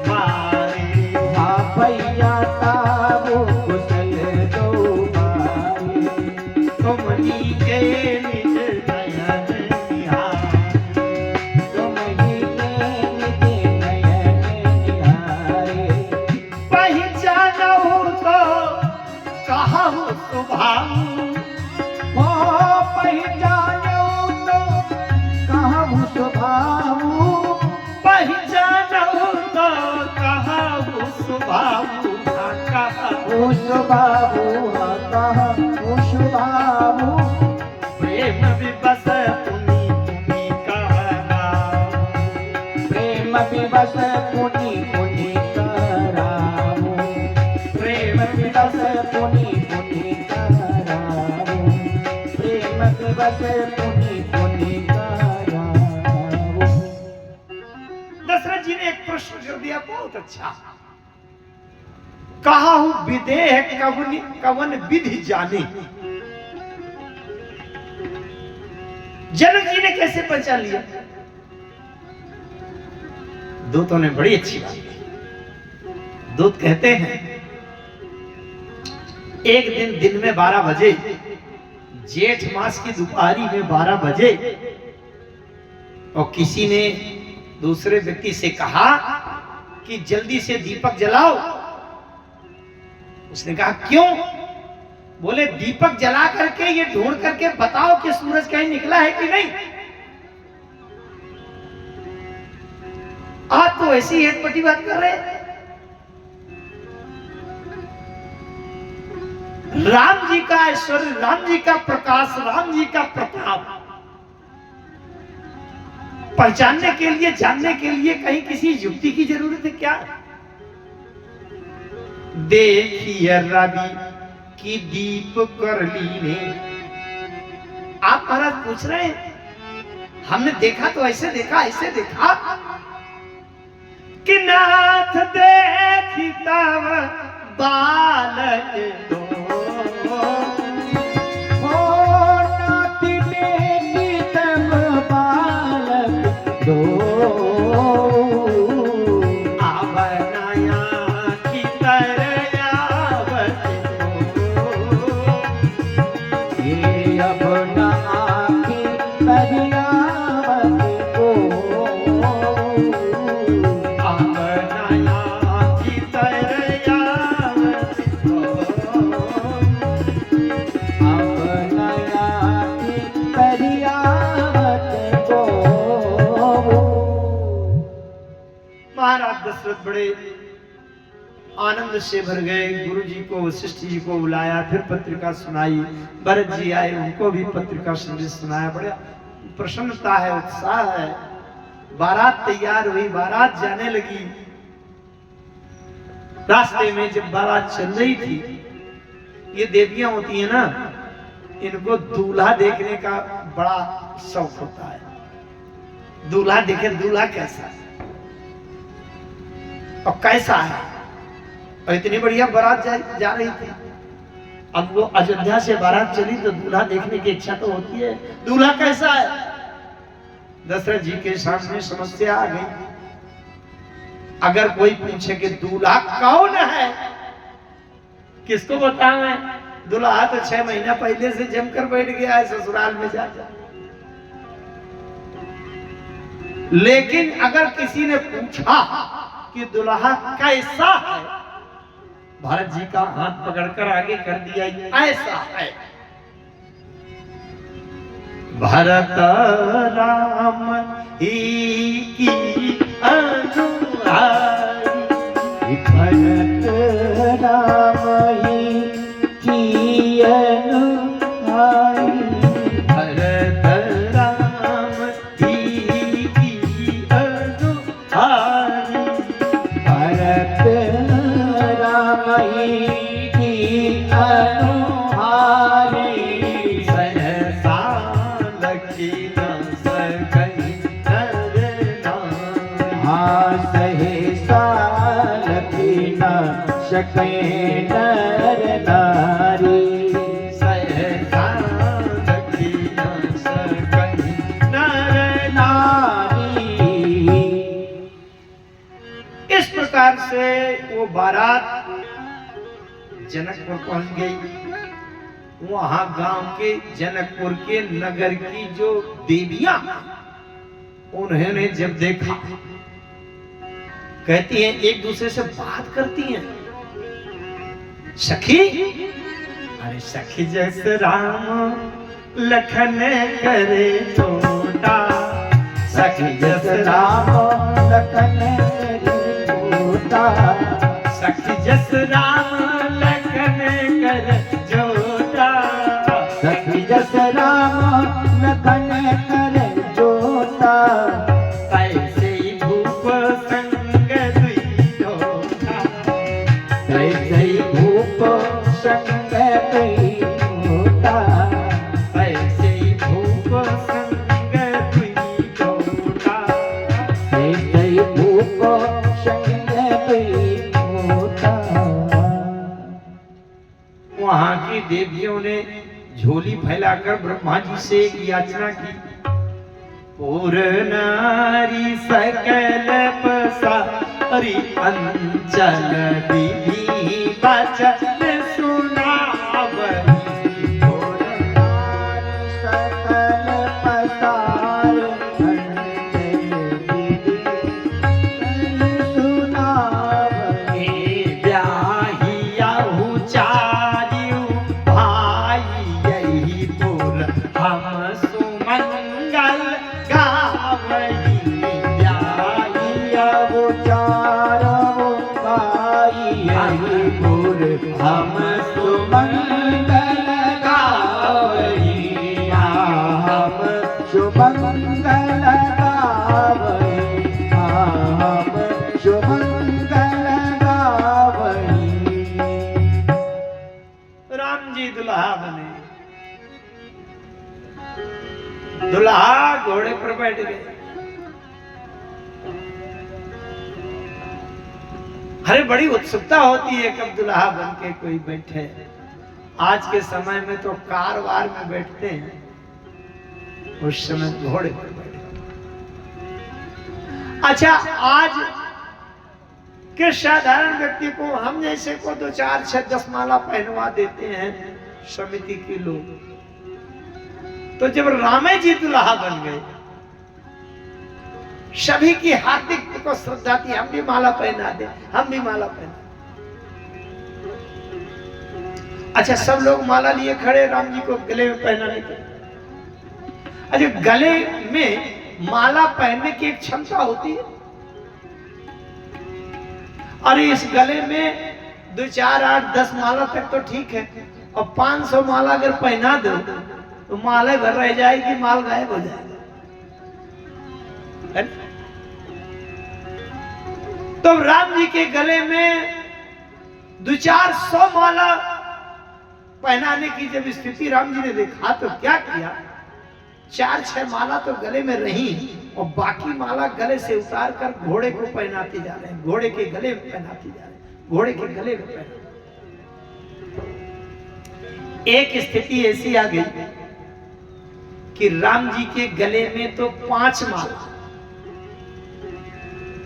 बारे। हाँ भैया कहाहू कुशल दो बारे, तुम ही के निज नयन निहार, तुम ही के निज नयन निहारे, पहचानहु तो कहहु स्वभाव, हो पहचानो तो कहूँ स्वभाव, पहचानहु तो उषु बाबू कहा उषु बाबू प्रेम विवश पुनि पुनि कहराऊ प्रेम विवश पुनि पुनि कराऊ प्रेम विवश पुनि पुनि कराऊ प्रेम विवश पुनि पुनि कराऊ। दशरथ जी ने एक प्रश्न कर दिया बहुत अच्छा। कहा हूं विदेह कवन विधि जाने। जनक जी ने कैसे पहचान लिया? दूतों ने बड़ी अच्छी बात की। दूत कहते हैं एक दिन में 12 बजे, जेठ मास की दोपहरी में 12 बजे, और किसी ने दूसरे व्यक्ति से कहा कि जल्दी से दीपक जलाओ। उसने कहा क्यों? बोले दीपक जला करके ये ढूंढ करके बताओ कि सूरज कहीं निकला है कि नहीं। आप तो ऐसी हेटपटी बात कर रहे हैं। राम जी का ऐश्वर्य, राम जी का प्रकाश, राम जी का प्रताप पहचानने के लिए, जानने के लिए कहीं किसी युक्ति की जरूरत है क्या? देखिए रवि की दीप कर लीने। आप महाराज पूछ रहे हैं, हमने देखा तो ऐसे देखा, ऐसे देखा कि नाथ देखी तब बालक दो। दो आवनाया की तरयावत ये अपना आँखी परियावत को आवनाया की तरयावत अपना आँखी परियावत को। महाराज दशरथ बड़े आनंद से भर गए। गुरु जी को, वशिष्ठ जी को बुलाया, फिर पत्रिका सुनाई। भरत जी आए, उनको भी पत्रिका संदेश सुनाया। बड़े प्रसन्नता है, उत्साह है। बारात तैयार हुई, बारात जाने लगी। रास्ते में जब बारात चल रही थी, ये देवियां होती है ना, इनको दूल्हा देखने का बड़ा शौक होता है। दूल्हा देखे, दूल्हा कैसा है और कैसा है। और इतनी बढ़िया बारात जा रही थी। अब वो अयोध्या से बारात चली तो दूल्हा देखने की इच्छा तो होती है, दूल्हा कैसा है। दशरथ जी के सामने समस्या आ गई। अगर कोई पूछे कि दूल्हा कौन है, किसको बताऊं मैं? दूल्हा तो 6 महीना पहले से जमकर बैठ गया है ससुराल में जाकर। लेकिन अगर किसी ने पूछा कि दूल्हा कैसा है, भारत जी का हाथ पकड़कर आगे कर दिया, ऐसा है। भरत राम ही की अनुहारी, भरत राम ही की अनुहारी, भरत राम ही की अनुहारी, भरत राम ही की अनुहारी, सहसा लखी न सकई नर नारी। हाँ सहसा लखी न सकै नर नारी, सहसा लखी न सकई नर नारी। इस प्रकार से वो बारात जनकपुर पहुंच गई। वहां गांव के, जनकपुर के नगर की जो देवियां, उन्होंने जब देखा, कहती हैं, एक दूसरे से बात करती हैं। सखी, अरे सखी जैसे राम लखन करे छोटा, सखी जैसे राम लखन करे छोटा, सखी जैसे राम ऐसे भूप संग कई होता, ऐसे ही भूप संग तुई होता। ऐसे भूप संग कई होता। वहां की देवियों ने झोली फैलाकर ब्रह्मा जी से एक याचना की, पूर नारी सकल पसारी अंचल विधि वचन सुनावई। पूर नारी सकल पसार अंचल विधि सुनावई। ब्याहिया चारियु भाई यही पुर हम सुमंगल गावई। ब्याहिया चारो भाई यही पुर हम सुमंगल गावई। हम सुमंगल गावई। हम सुमंगल गावई। राम जी दुल्हा बने। दुल्हा घोड़े पर बैठ गए। अरे बड़ी उत्सुकता होती है कब दुल्हा बन के कोई बैठे। आज के समय में तो कार वार में बैठते हैं, उस समय घोड़े पर बैठे। अच्छा, आज के साधारण व्यक्ति को हम जैसे को 2 4 6 10 माला पहनवा देते हैं समिति के लोग। तो जब रामे जी दुल्हा बन गए, सभी की हार्दिक को श्रद्धा थी, हम भी माला पहना दे, हम भी माला पहना। अच्छा, सब लोग माला लिए खड़े, राम जी को गले में पहनाने के। अच्छा, गले में माला पहनने की एक क्षमता होती है। और इस गले में 2 4 8 10 माला तक तो ठीक है, और 500 माला अगर पहना दो तो माला भर रह जाएगी, माल गायब हो जाएगा। तो राम जी के गले में 2 4 100 माला पहनाने की जब स्थिति राम जी ने देखा तो क्या किया, 4 6 माला तो गले में रही और बाकी माला गले से उतार कर घोड़े को पहनाते जा रहे हैं, घोड़े के गले में पहनाते जा रहे हैं, घोड़े के गले में पहना। एक स्थिति ऐसी आ गई कि राम जी के गले में तो 5 माला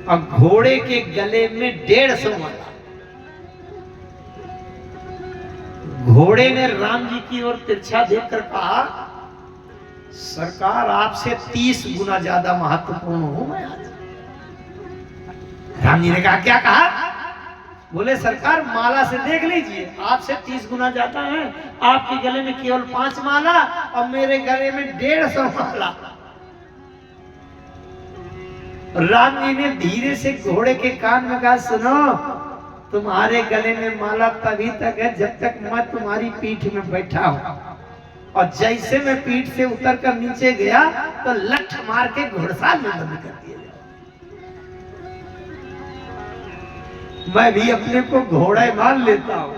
और घोड़े के गले में 150 माला। घोड़े ने राम जी की ओर तिरछा देखकर कहा, सरकार आपसे 30 गुना ज्यादा महत्वपूर्ण हूं मैं आज। राम जी ने कहा, क्या कहा? बोले, सरकार माला से देख लीजिए, आपसे 30 गुना ज्यादा है। आपके गले में केवल 5 माला और मेरे गले में 150 माला। राम जी ने धीरे से घोड़े के कान में कहा, सुनो, तुम्हारे गले में माला तभी तक है जब तक मैं तुम्हारी पीठ में बैठा हूं, और जैसे मैं पीठ से उतर कर नीचे गया तो लठ मार के घोड़साल में बंद कर दिया। मैं भी अपने को घोड़ा मान लेता हूं।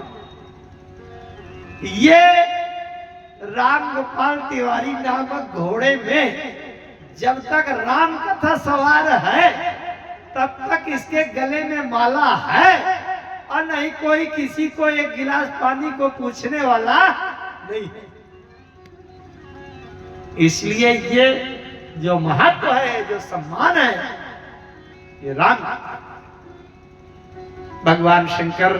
ये राम गोपाल तिवारी नामक घोड़े में जब तक राम कथा सवार है तब तक इसके गले में माला है, और नहीं कोई किसी को एक गिलास पानी को पूछने वाला नहीं है। इसलिए ये जो महत्व है, जो सम्मान है, ये राम। भगवान शंकर,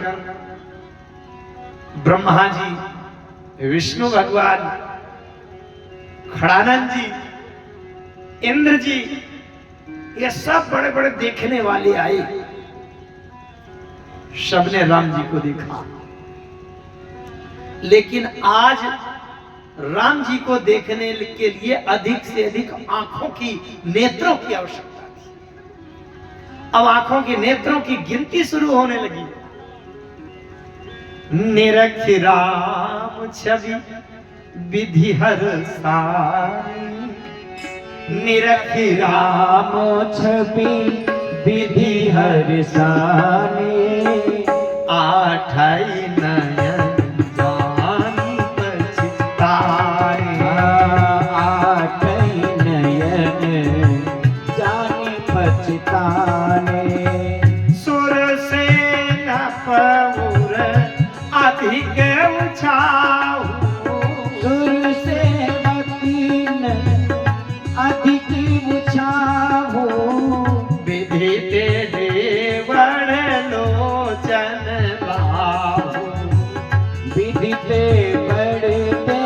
ब्रह्मा जी, विष्णु भगवान, खड़ानंद जी, इंद्र जी, ये सब बड़े बड़े देखने वाले आए। सबने राम जी को देखा, लेकिन आज राम जी को देखने के लिए अधिक से अधिक आंखों की, नेत्रों की आवश्यकता थी। अब आंखों की नेत्रों की गिनती शुरू होने लगी। निरख राम छवि विधि हर सारी, निरख राम छवि विधि हर साने, आठई नयन जानी पछताए। आठई नयन जानी पछताने। सुर से न पौर अधिक उछाऊ। सुर से वकीन अधिक उछाऊ। विधि ते देवण लोचन बाहु। विधि ते बढ़ते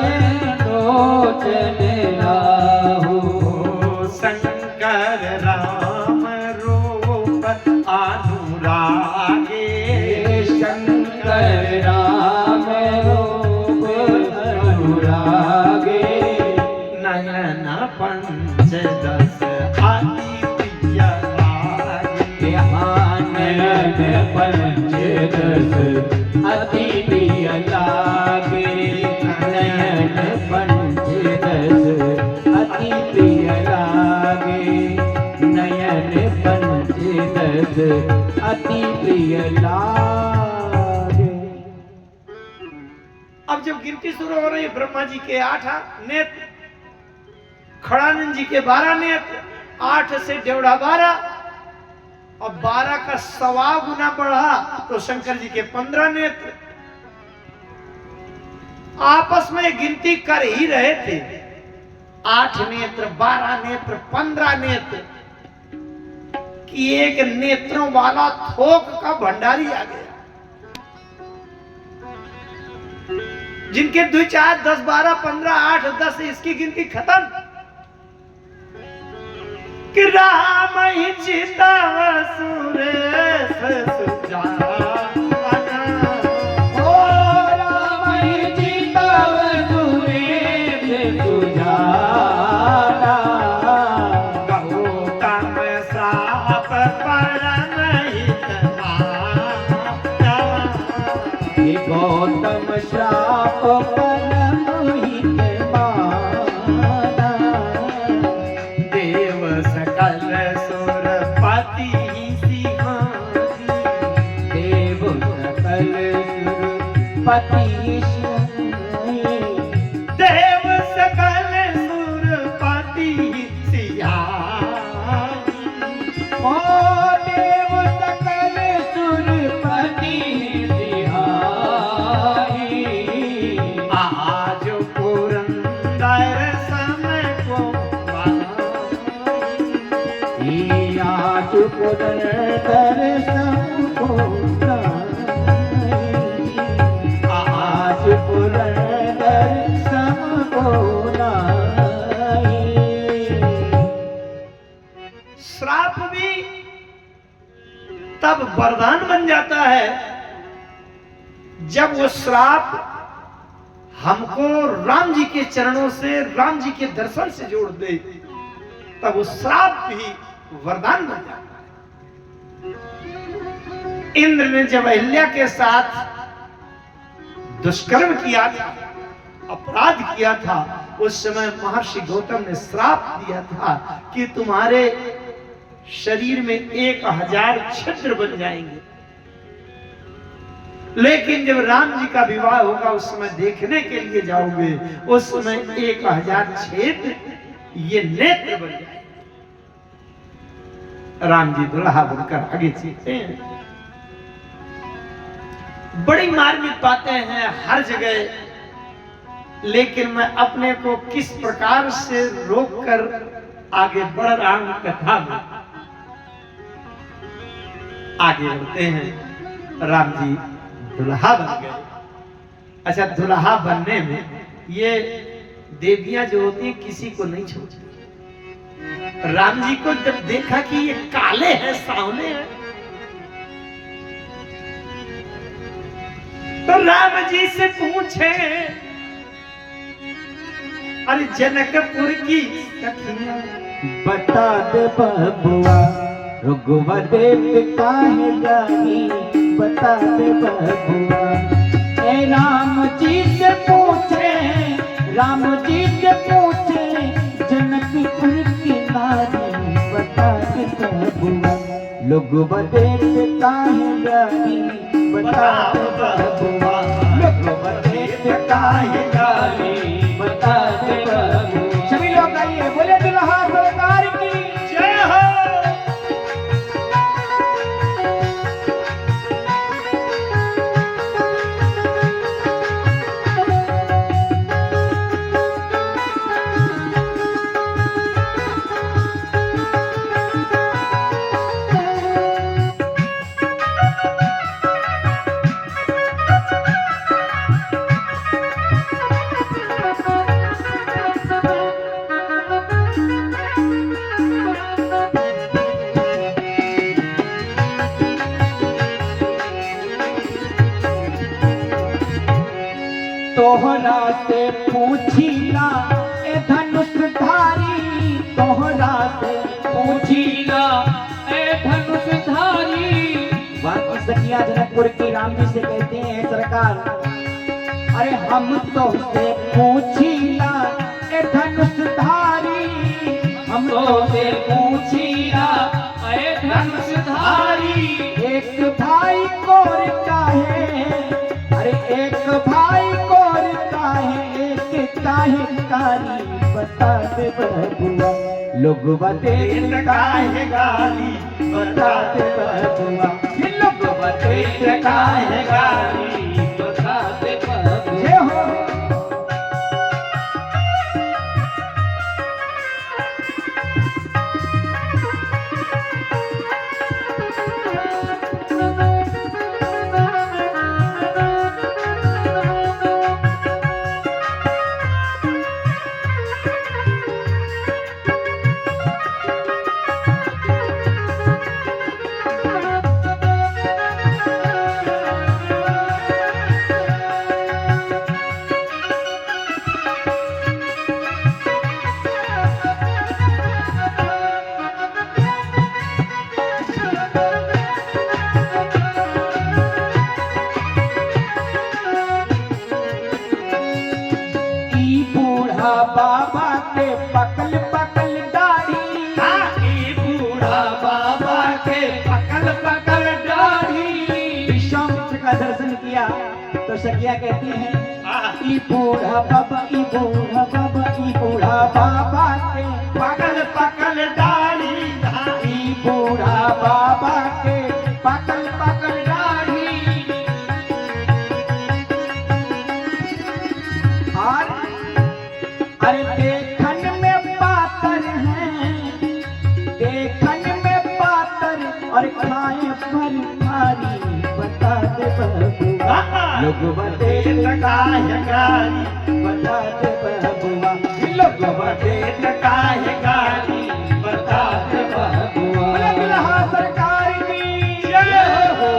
लोचन राहु। शंकर राम रूप अनुरागे। शंकर राम रूप अनुरागे। नयन पंचदश अति प्रिय लागे। नयन पंचदश अति प्रिय लागे। नयन पंचदश अति प्रिय लागे। नयन पंचदश अति प्रिय लागे। अब जब गिनती शुरू हो रही है, ब्रह्मा जी के 8 नेत्र, खड़ानंद जी के 12 नेत्र, 8 से डेढ़ा 12 और 12 का 1.25 गुना बढ़ा तो शंकर जी के 15 नेत्र। आपस में गिनती कर ही रहे थे, 8 नेत्र, 12 नेत्र, 15 नेत्र, कि एक नेत्रों वाला थोक का भंडारी आ गया, जिनके 2 4 10 12 15 8 10 इसकी गिनती खत्म। कि राम ही चितव सुरेश सुजाना। ओ राम ही चितव सुरेश सुजाना। गौतम श्राप परम हितवाना। हे गौतम श्राप परम हितवाना। देव सकल सुरपति सिंहासी। देव सकल सुरपति सिंहासी। देव सकल सुरपति सिंहासी। ओ देव सकल सुरपति सिंहासी। आज पुरंदर समय को आज पुरंदर सबको नाई। आज पुरंदर सबको नाई। श्राप भी तब वरदान बन जाता है जब वो श्राप हमको राम जी के चरणों से, राम जी के दर्शन से जोड़ दे, तब वो श्राप भी वरदान बन जाता है। इंद्र ने जब अहिल्या के साथ दुष्कर्म किया था, अपराध किया था, उस समय महर्षि गौतम ने श्राप दिया था कि तुम्हारे शरीर में 1000 छिद्र बन जाएंगे। लेकिन जब राम जी का विवाह होगा उस समय देखने के लिए जाओगे, उस समय 1000 छेद ये नेत्र बन जाएंगे। राम जी दुल्हा बनकर आगे चलते हैं। बड़ी मार्मिक बातें हैं हर जगह, लेकिन मैं अपने को किस प्रकार से रोककर आगे बढ़ रहा हूं कथा में। आगे बढ़ते हैं। राम जी दुल्हा बन गए। अच्छा, दुल्हा बनने में ये देवियां जो होती हैं किसी को नहीं छोड़ती। राम जी को जब देखा कि ये काले हैं, सावले हैं, तो राम जी से पूछे, अरे जनकपुर की सखियां बता दे बबुआ रुगवा देव काहे जानी। बता दे बबुआ ए राम जी से पूछे। राम जी से पूछे जनकपुर की नारी। बता दे बबुआ लोग देव काहे जानी। बता दे बबुआ, लोगवा देत काहे गाली, बता दे बबुआ। सभी लोग गाइए, बोले दुल्हा सरकार की जय हो। तोहरा से पूछीला ए धनुषधारी, तोहरा से पूछीला ए धनुषधारी। बाकी सखिया जनकपुर की राम जी से कहते हैं सरकार, अरे हम तो से पूछीला ए धनुषधारी, हम तो से पूछीला ए धनुषधारी। एक भाई को काहे, अरे एक भाई को काहे, एक काहे कारी, बता दे बबुआ, लोगवा देत काहे गाली, बता दे बबुआ, लोगवा देत काहे गाली, बता दे बबुआ। जय हो। बाबा के पकल पकल दाढ़ी, ई बूढ़ा बाबा के पकल पकल दाढ़ी। विश्वामित्र का दर्शन किया तो सखिया कहती हैं, ई बूढ़ा बाबा, ई बूढ़ा बाबा, ई बूढ़ा बाबा के पकल पकल दाढ़ी, ई बूढ़ा बाबा के पकल पकल दाढ़ी। और अरे देखन में पातर हैं, देखन में पातर और खाए पर भारी, बता दे बबुआ, लोगवा देत काहे गाली, बता दे बबुआ, लोगवा देत काहे गाली, बता दे बबुआ। बोले दुल्हा सरकार की जय हो।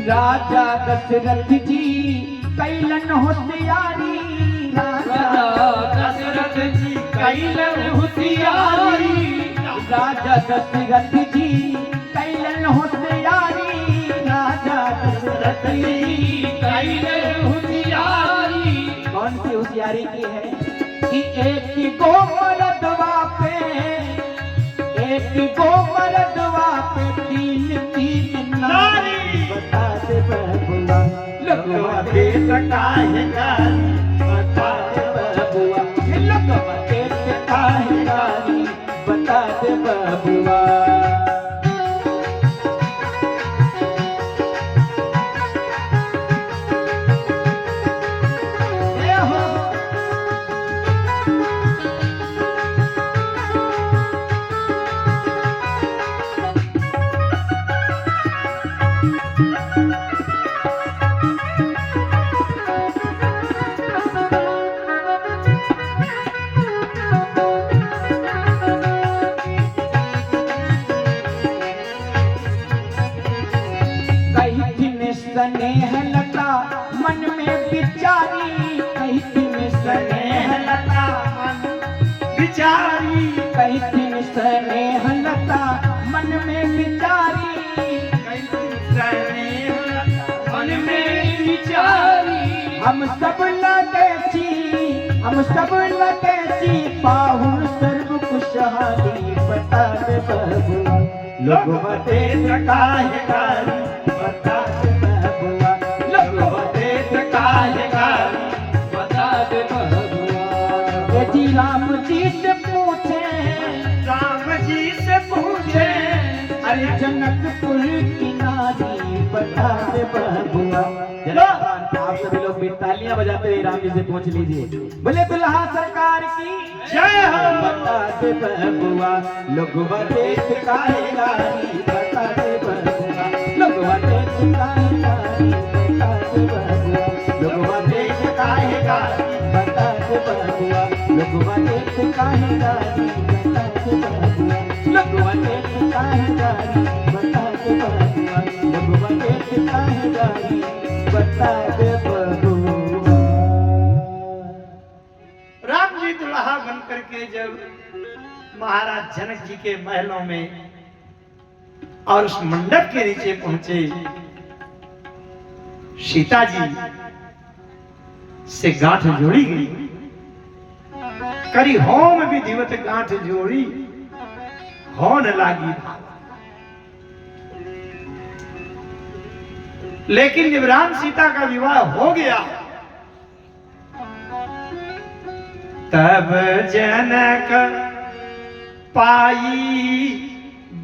राजा दशरथ जी कैलन होशियारी, राजा दशरथ जी कैलन होशियारी, राजा दशरथ जी कैलन होशियारी, राजा दशरथ जी कैलन होशियारी। कौन सी होशियारी की है कि एक गो मरदवा पे, एक गो मरदवा पे तीन तीन नारी, बता दे बबुआ, लोगवा देत काहे गाली, बता दे बबुआ, लोगवा देत काहे गाली, बता दे बबुआ। जय हो। स्नेह लता मन में विचारी, कहीं दिन स्नेह लता बिचारी कहीं दिन स्नेह लता मन में विचारी, मन में विचारी। हम सब लगे छी पाहुन सर्व खुशहाली, बता दे बबुआ लोग बते काहे गारी, बता दे बबुआ लोग बते काहे गारी, बता दे बबुआ। जी राम जी से पूछे, राम जी से पूछे, अरे जनकपुर की नारी, बता दे बबुआ। चलो आप सभी लोग भी तालियां बजाते हुए राम जी से पूछ लीजिए, बोले दुल्हा सरकार की जय हो। बता दे बबुआ लोग बते काहे गारी, बता दे बबुआ लोग बते काहे गारी, बता दे बबुआ लोग बते काहे गारी, बता दे बबुआ लोग बते काहे गारी, बता दे बबुआ लोग बते काहे गारी, बता दे बबुआ लोग बते काहे गारी, बता दे बबुआ। राम जी दुल्हा बन करके जब महाराज जनक जी के महलों में और उस मंडप के नीचे पहुंचे, सीता जी से गांठ जोड़ी गई, करी होम विधिवत गांठ जोड़ी, होन लागी। लेकिन जब राम सीता का विवाह हो गया, तब जनक पाई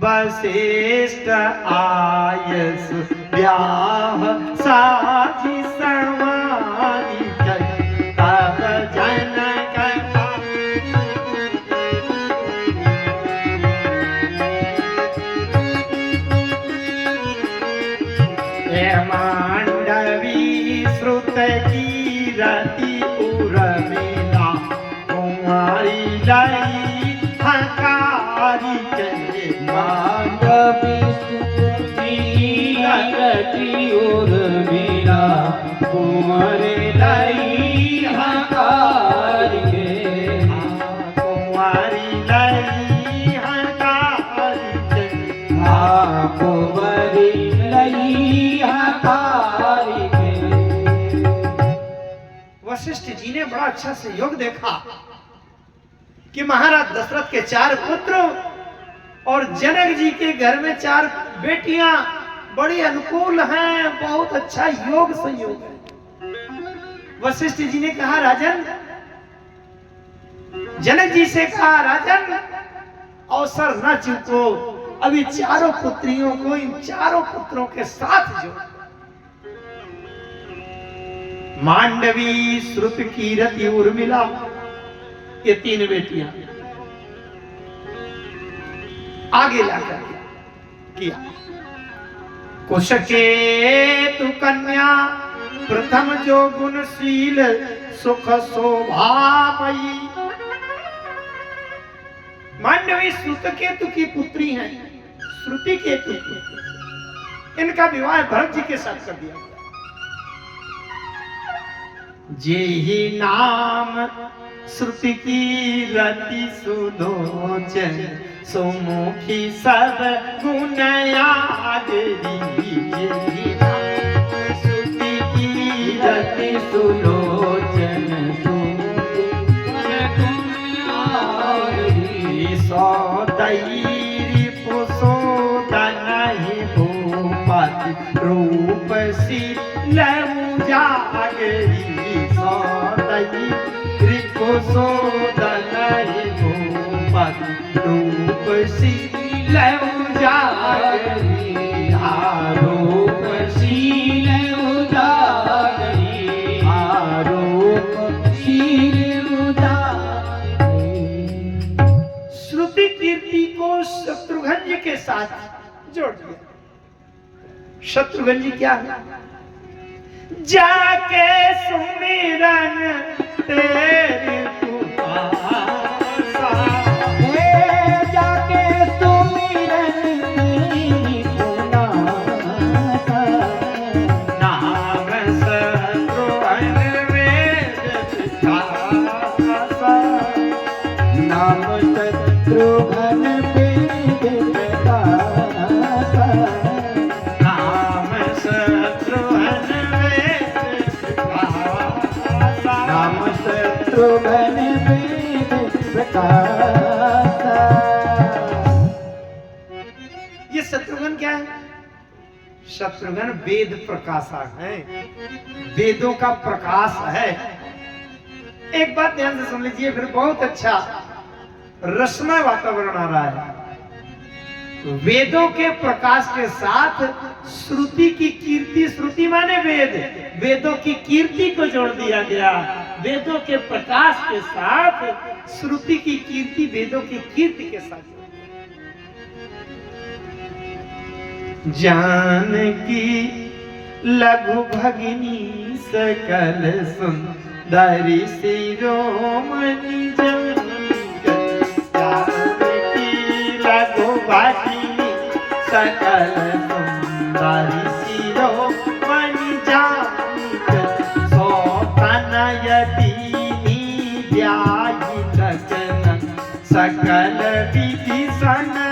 वशिष्ठ आयस, ब्याह साजी संवारी, तब जनक मांडवी श्रुत की रति उर्मिला, कुमारी लई हकारी चले, मांडवी श्रुत की रति उर्मिला, कुमारी लई हकारी के, कुमारी लई हकारी चले, कुमारी लई हकारी के। वशिष्ठ जी ने बड़ा अच्छा संयोग देखा कि महाराज दशरथ के 4 पुत्र और जनक जी के घर में 4 बेटियां बड़ी अनुकूल हैं, बहुत अच्छा योग संयोग है। वशिष्ठ जी ने कहा राजन, जनक जी से कहा राजन अवसर न चूको, अभी 4 पुत्रियों को इन 4 पुत्रों के साथ जोड़। मांडवी श्रुत कीरति उर्मिला, ये 3 बेटियां आगे लाकर किया। कुशकेतु कन्या प्रथम जो गुणशील, सुख शोभामयी। मांडवी श्रुत केतु की पुत्री हैं, श्रुति केतु की। इनका विवाह भरत जी के साथ कर दिया। जेहि नाम श्रुति की रति सुलोचन, सुमुखी सब गुण आदरी। जेहि नाम श्रुति की रति सुलोचन, सुमुखी गुण आदरी। सौदैरी पुसोदन ही भूपति, रूप सी लऊ जागरी। सौदई रिपुसोदन ही भूपति, रूप सी लऊ जागरी। रूप सी लऊ जागरी, रूप सी लऊ जागरी। श्रुति कीर्ति को शत्रुघ्न जी के साथ जोड़ दिया। शत्रुघ्न जी क्या है? जाके सुमिरन तेरी पुकासा, जाके सुमिरन तेरी पुकासा। शत्रुघ्न वेद प्रकाशा। ये शत्रुघ्न क्या है? शत्रुघ्न वेद प्रकाशा है, वेदों का प्रकाश है। एक बात ध्यान से सुन लीजिए, फिर बहुत अच्छा रसमय वातावरण आ रहा है। वेदों के प्रकाश के साथ श्रुति की कीर्ति, श्रुति माने वेद, वेदों की कीर्ति को जोड़ दिया गया। वेदों के प्रकाश के साथ श्रुति की कीर्ति, वेदों की कीर्ति के साथ। जानकी लघु भगिनी सकल सुंदरी शिरोमणि जानकी लघु भगिनी सकल सुंदरी शिरोमणि जानकी सोतनयदीनी व्याहि लग्न सकल विधि सकल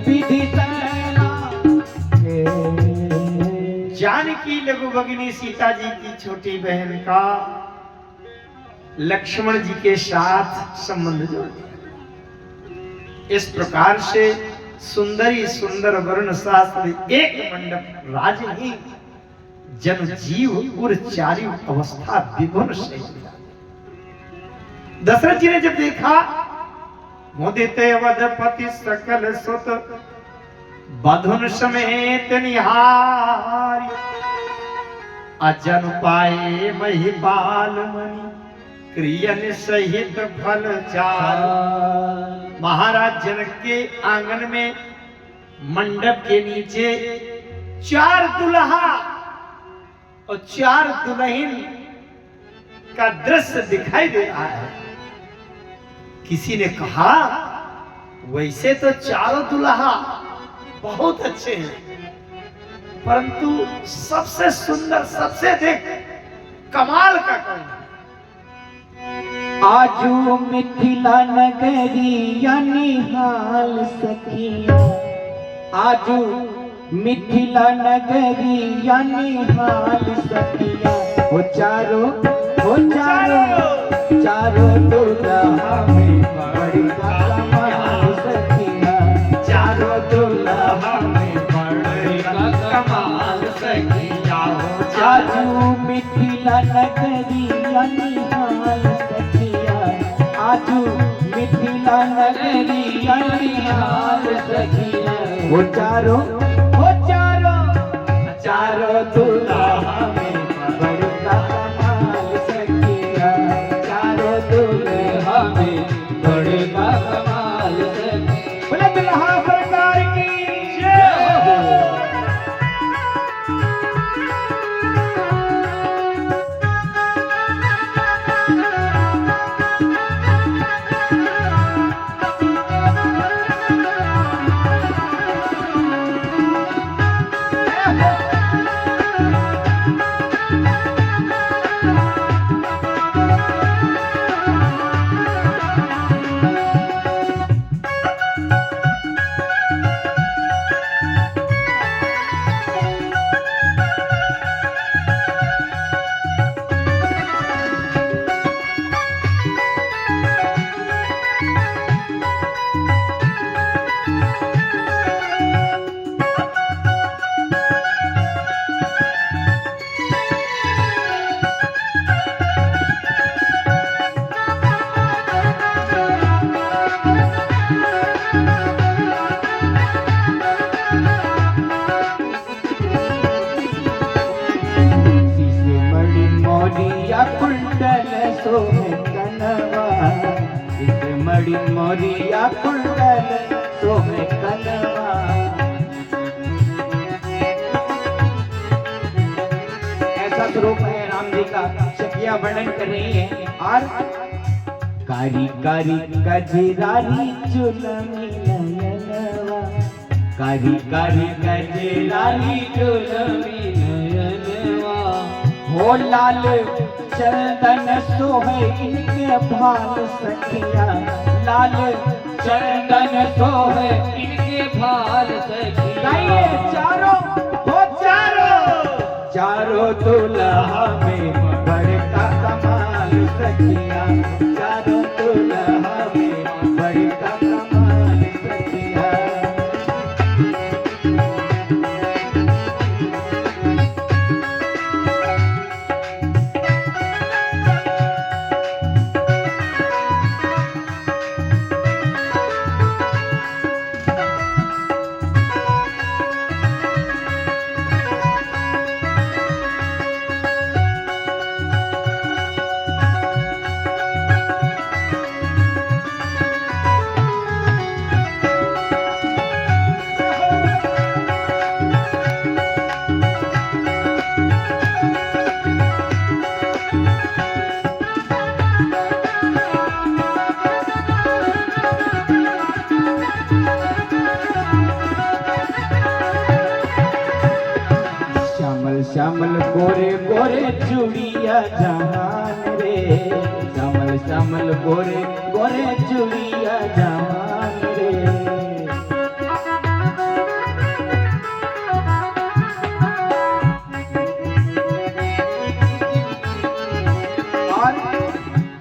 विधि सकल विधि जानकी लघु भगिनी सीता जी की छोटी बहन का लक्ष्मण जी के साथ संबंध जोड़ दिया। इस प्रकार से सुंदरी सुंदर वर्ण शास्त्र एक मंडप राजहीन जन जीव और चारि अवस्था विगुण से। दशरथ जी ने जब देखा मोदिते अवधपति सकल सुत बधुन समेत निहारी अजन पाए महिपाल मणि क्रियन सहित फल चार। महाराज जनक के आंगन में मंडप के नीचे 4 दुल्हा और 4 दुल्हन का दृश्य दिखाई दे रहा है। किसी ने कहा वैसे तो चारों दुल्हा बहुत अच्छे हैं, परंतु सबसे सुंदर, सबसे अधिक कमाल का कौन है? आजू मिथिला नगरिया निहाल सखिया, आजू मिथिला नगरिया निहाल सखिया। वो चारों दुल्हा में बड़ी कमाल सखिया, चारों दुल्हा में बड़ी कमाल सखिया। आजू मिथिला नगरिया निहाल सखिया, आजू मिथिला नगरिया निहाल सखिया। वो चारों दुल्हा में बड़ी कमाल सखिया, चारों दुल्हा में बड़ी कमाल सखिया। बोले दुल्हा सरकार की जय हो। मोरिया कुंडल सोहे कनवा। ऐसा स्वरूप है राम जी का, सखिया वर्णन कर रही है। और कारी कारी गजरारी चुलमी नयनवा, कारी कारी गजरारी चुलमी नयनवा। हो लाल चंदन सोहे इनके भाल सखिया, लाल चंदन सोहे इनके भाल सखी गाइए चारों हो चारों दुल्हा में बड़का कमाल सखिया चारों दुल्हा में बड़का कमाल सखिया श्यामल गोरे गोरे चूड़िया जहान रे श्यामल श्यामल गोरे गोरे चूड़िया जहान रे और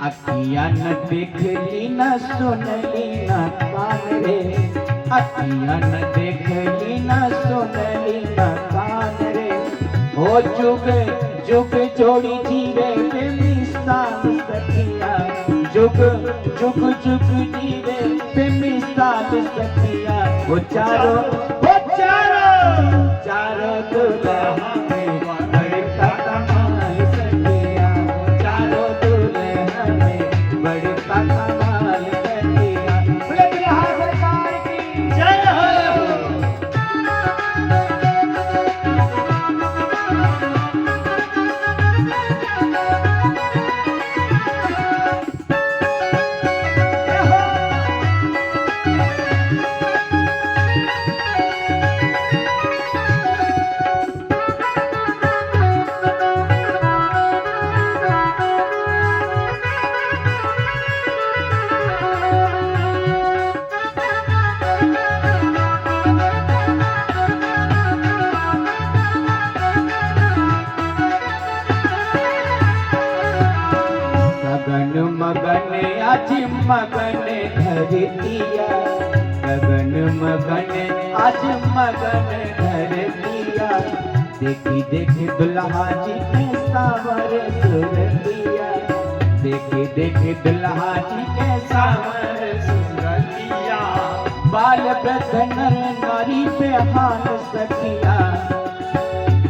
अखिया न देखली न सुनली न कान रे अखिया न देखली न सुनली न कान रे ओ जुग जुग जोड़ी जीवे पे मिसाल सखिया जुग जुग जुग जीवे पे मिसाल सखिया वो चारों दुल्हा में बड़का कमाल सखिया चारों दुल्हा में बड़का कमाल सखिया बोले दुल्हा सरकार की जय हो मगन आज मगन धरतिया गगन मगन आज मगन धरतिया देखी देखी दुल्हा जी के सावर सुरतिया देखी देखी दुल्हा जी के सावर सुरतिया बाल वृद्ध नर नारी पे हाल सखिया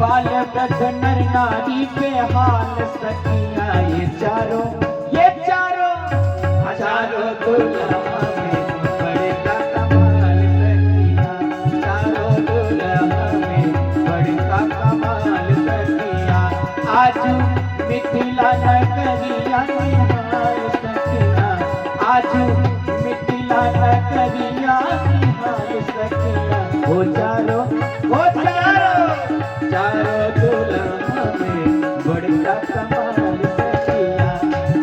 बाल वृद्ध नर नारी पे हाल सखिया ये चारों दुल्हा में बड़का कमाल सखिया चारों दुल्हा में बड़का कमाल सखिया आजू मिथिला नगरिया निहाल सखिया आजू मिथिला नगरिया निहाल सखिया वो चारों दुल्हा में बड़का कमाल सखिया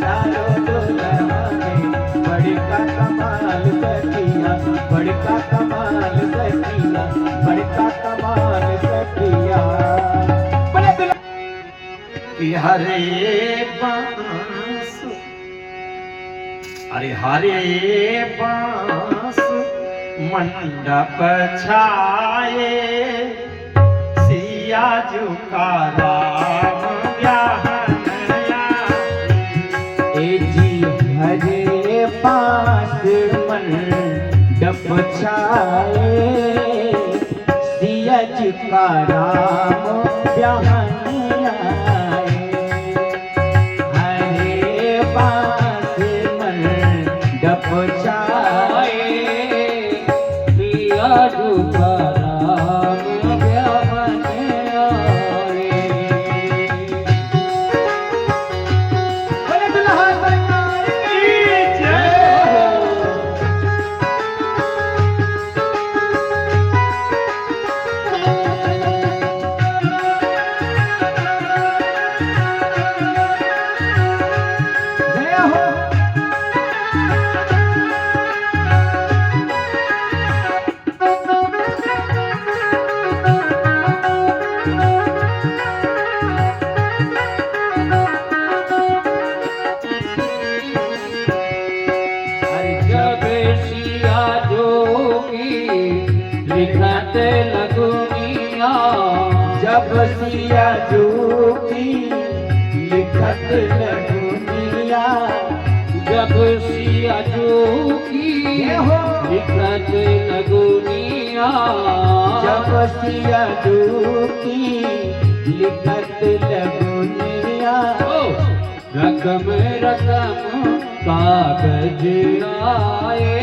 चारों दुल्हा में बड़का कमाल सखिया बड़का कमाल सखिया बड़का कमाल सखिया कि हरे बांस अरे हरे बांस मंडप छाए सिया झुका राम ब्याहन ए जी हरे बांस मंडप छाए सिया झुका राम ब्याहन सिया जू की लिखत लगुनिया, जब सिया जू की लिखत लगुनिया, जब सिया जू की लिखत लगुनिया, रकम रकम कागज आए,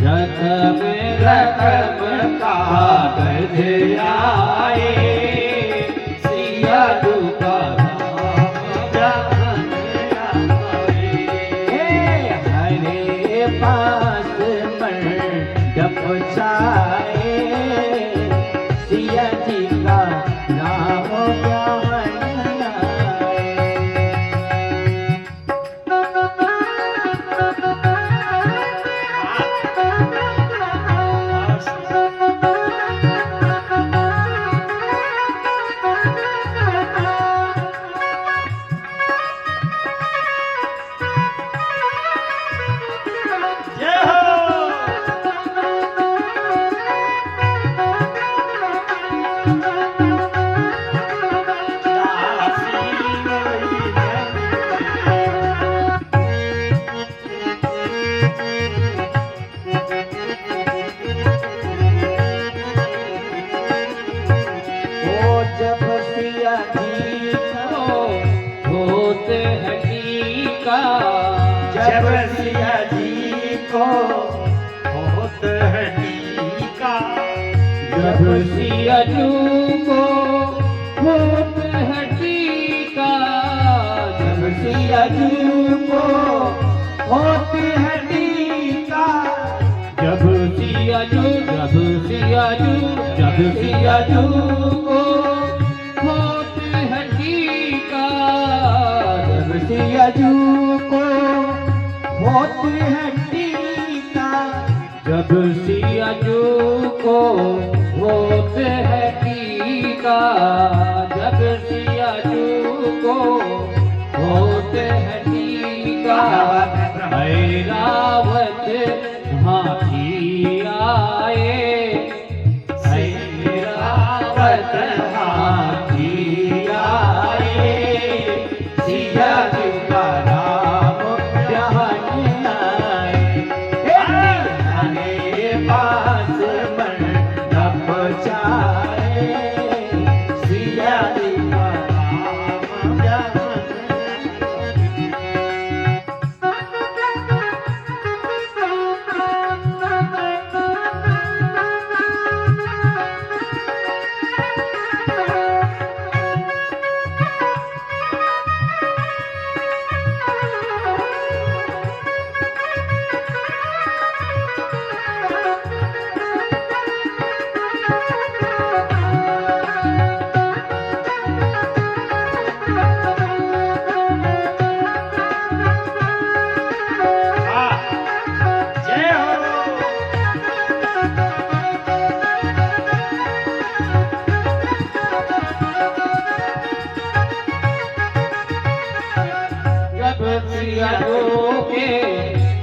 रकम रकम कागज आए, सिया जू का नाम आए, हरे पास मंडप छाए, सिया जी का नाम जब सिया जी को होत है टीका, जब सिया जू को होत है टीका, जब सिया जू को होत है टीका, जब सिया जू, जब सिया जू, जब सिया जू को होत है टीका, जब सिया जू को होती है टीका, जब सिया जू को होते है टीका, जब सिया जू को होते है टीका, ऐरावत हाथी आए, ऐरावत हाथी आए, सिया जू का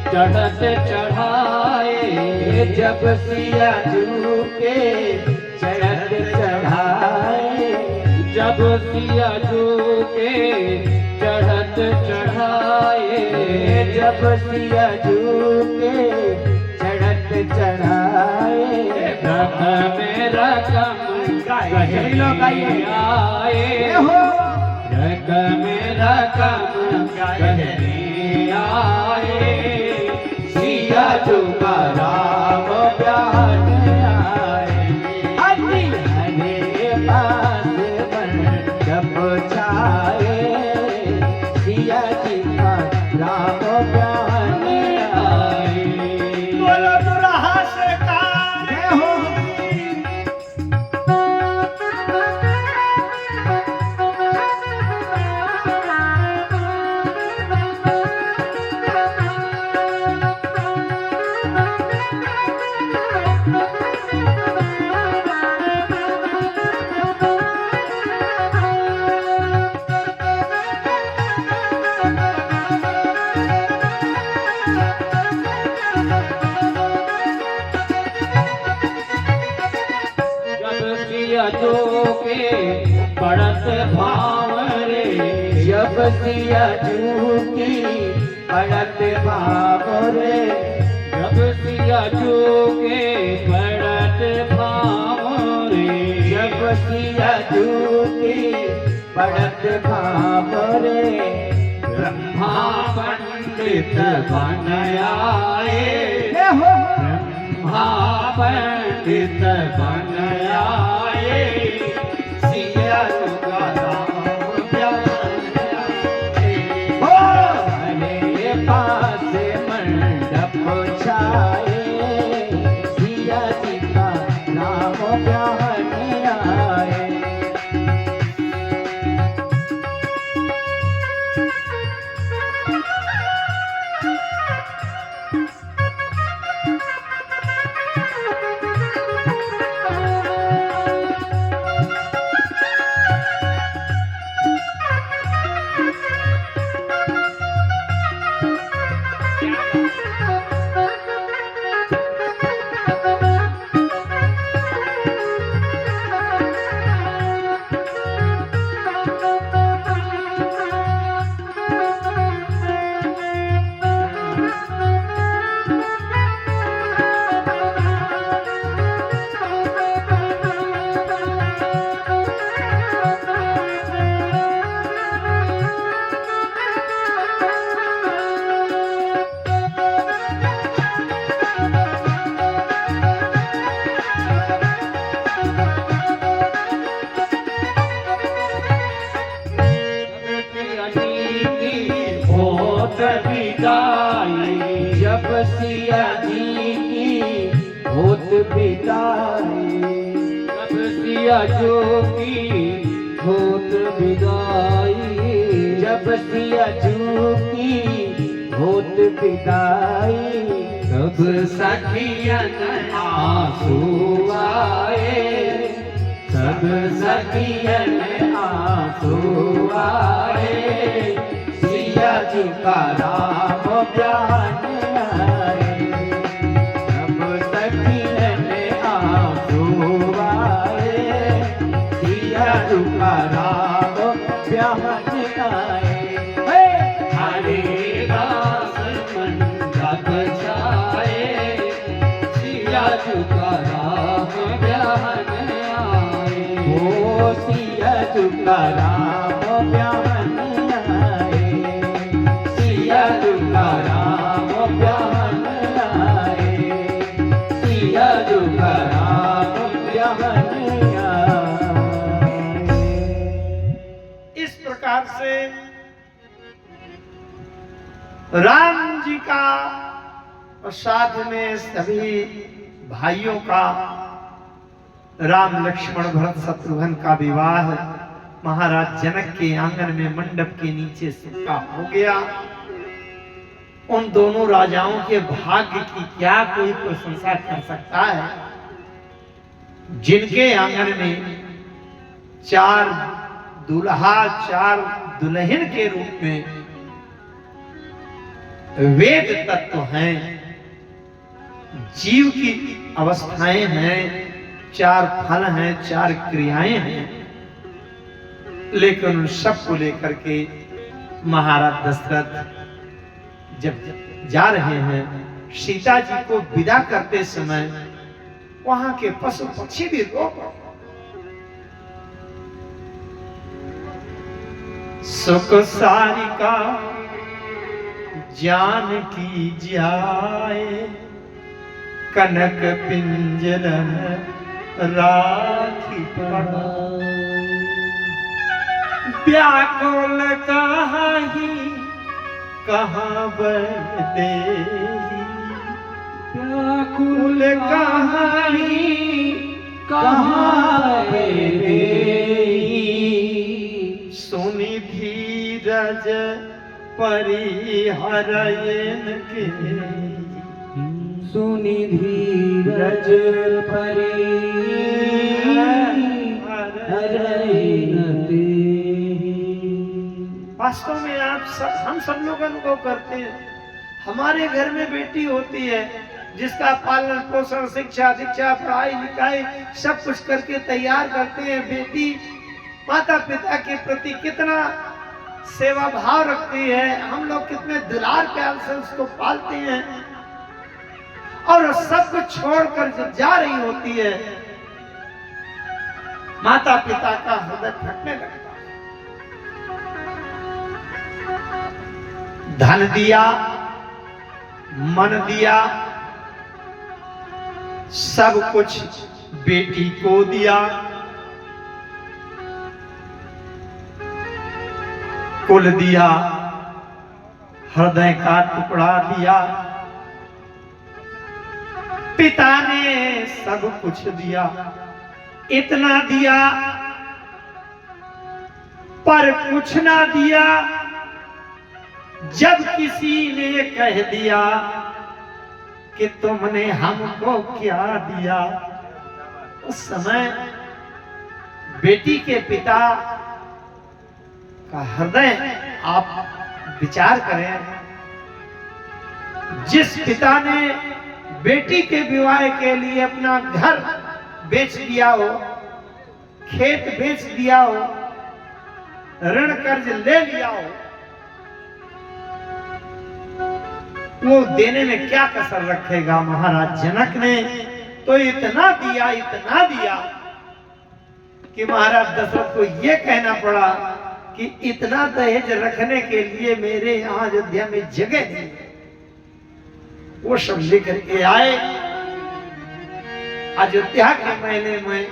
चढ़त चढ़ाए, जब सिया जू के चढ़त चढ़ाए, जब सिया जू के चढ़त चढ़ाए, जब सिया जू के चढ़त चढ़ाए, रकम रकम कहने आए हो, रकम रकम कहने आए, सिया जू का राम प्यार आए, हरे हरे पास मंडप छाए, सिया जी का राम प्यार आए। बोलो दुल्हा सरकार हो, पड़त भाव रे, जब सिया जू की पड़त भाव रे, जब सिया जू के पड़त भाव रे, जब सिया जू की पड़त भाव रे, ब्रह्मा पंडित बन आए, ब्रह्मा पंडित बन आए, सिया का राम प्यारे भले पास मंडप छाए, सिया जी का नाम प्यारे आए। जब सिया जी की होत बिदाई, जब सिया जो की होत बिदाई, जब सिया जो की होत बिदाई, तब सखियन आंसू आए, सब सखियन आंसू आए, सिया जी का राम प्यार आए, सब सखियन आंसू आए, सिया जी का राम प्यार आए। हरे दास मंडप छाए, सिया जी का राम प्यार आए, ओ सिया जी का राम प्यार से राम जी का और साथ में सभी भाइयों का, राम लक्ष्मण भरत शत्रुघ्न का विवाह महाराज जनक के आंगन में मंडप के नीचे सबका हो गया। उन दोनों राजाओं के भाग्य की क्या कोई प्रशंसा कर सकता है, जिनके आंगन में 4 दूल्हा 4 दुल्हन के रूप में वेद तत्व हैं, जीव की अवस्थाएं हैं, 4 फल हैं, 4 क्रियाएं हैं, लेकिन उन सबको लेकर के महाराज दशरथ जब जा रहे हैं, सीता जी को विदा करते समय वहां के पशु पक्षी भी रो पड़े। सुख सारिका जानकी जाए, कनक पिंजरन राखी पढ़ाए, व्याकुल कहाही कहाँ बरते, व्याकुल कहाही कहाँ बरते, सुनि धीरज परिहरयन के, सुनि धीरज परिहरयन के। वास्तव में हम सब लोग अनुभव करते हैं, हमारे घर में बेटी होती है जिसका पालन पोषण शिक्षा दीक्षा पढ़ाई लिखाई सब कुछ करके तैयार करते हैं, बेटी माता पिता के प्रति कितना सेवा भाव रखती है, हम लोग कितने दुलार प्यार से उसको पालते हैं, और सब कुछ छोड़कर जब जा रही होती है माता पिता का हृदय फटने लगता है। धन दिया, मन दिया, सब कुछ बेटी को दिया, कुल दिया, हृदय का टुकड़ा दिया, पिता ने सब कुछ दिया, इतना दिया पर कुछ ना दिया। जब किसी ने कह दिया कि तुमने हमको क्या दिया, उस समय बेटी के पिता का हृदय आप विचार करें। जिस पिता ने बेटी के विवाह के लिए अपना घर बेच दिया हो, खेत बेच दिया हो, ऋण कर्ज ले लिया हो, वो देने में क्या कसर रखेगा। महाराज जनक ने तो इतना दिया कि महाराज दशरथ को यह कहना पड़ा कि इतना दहेज रखने के लिए मेरे यहां अयोध्या में जगह नहीं। वो सब लेकर के आए। अयोध्या के महल में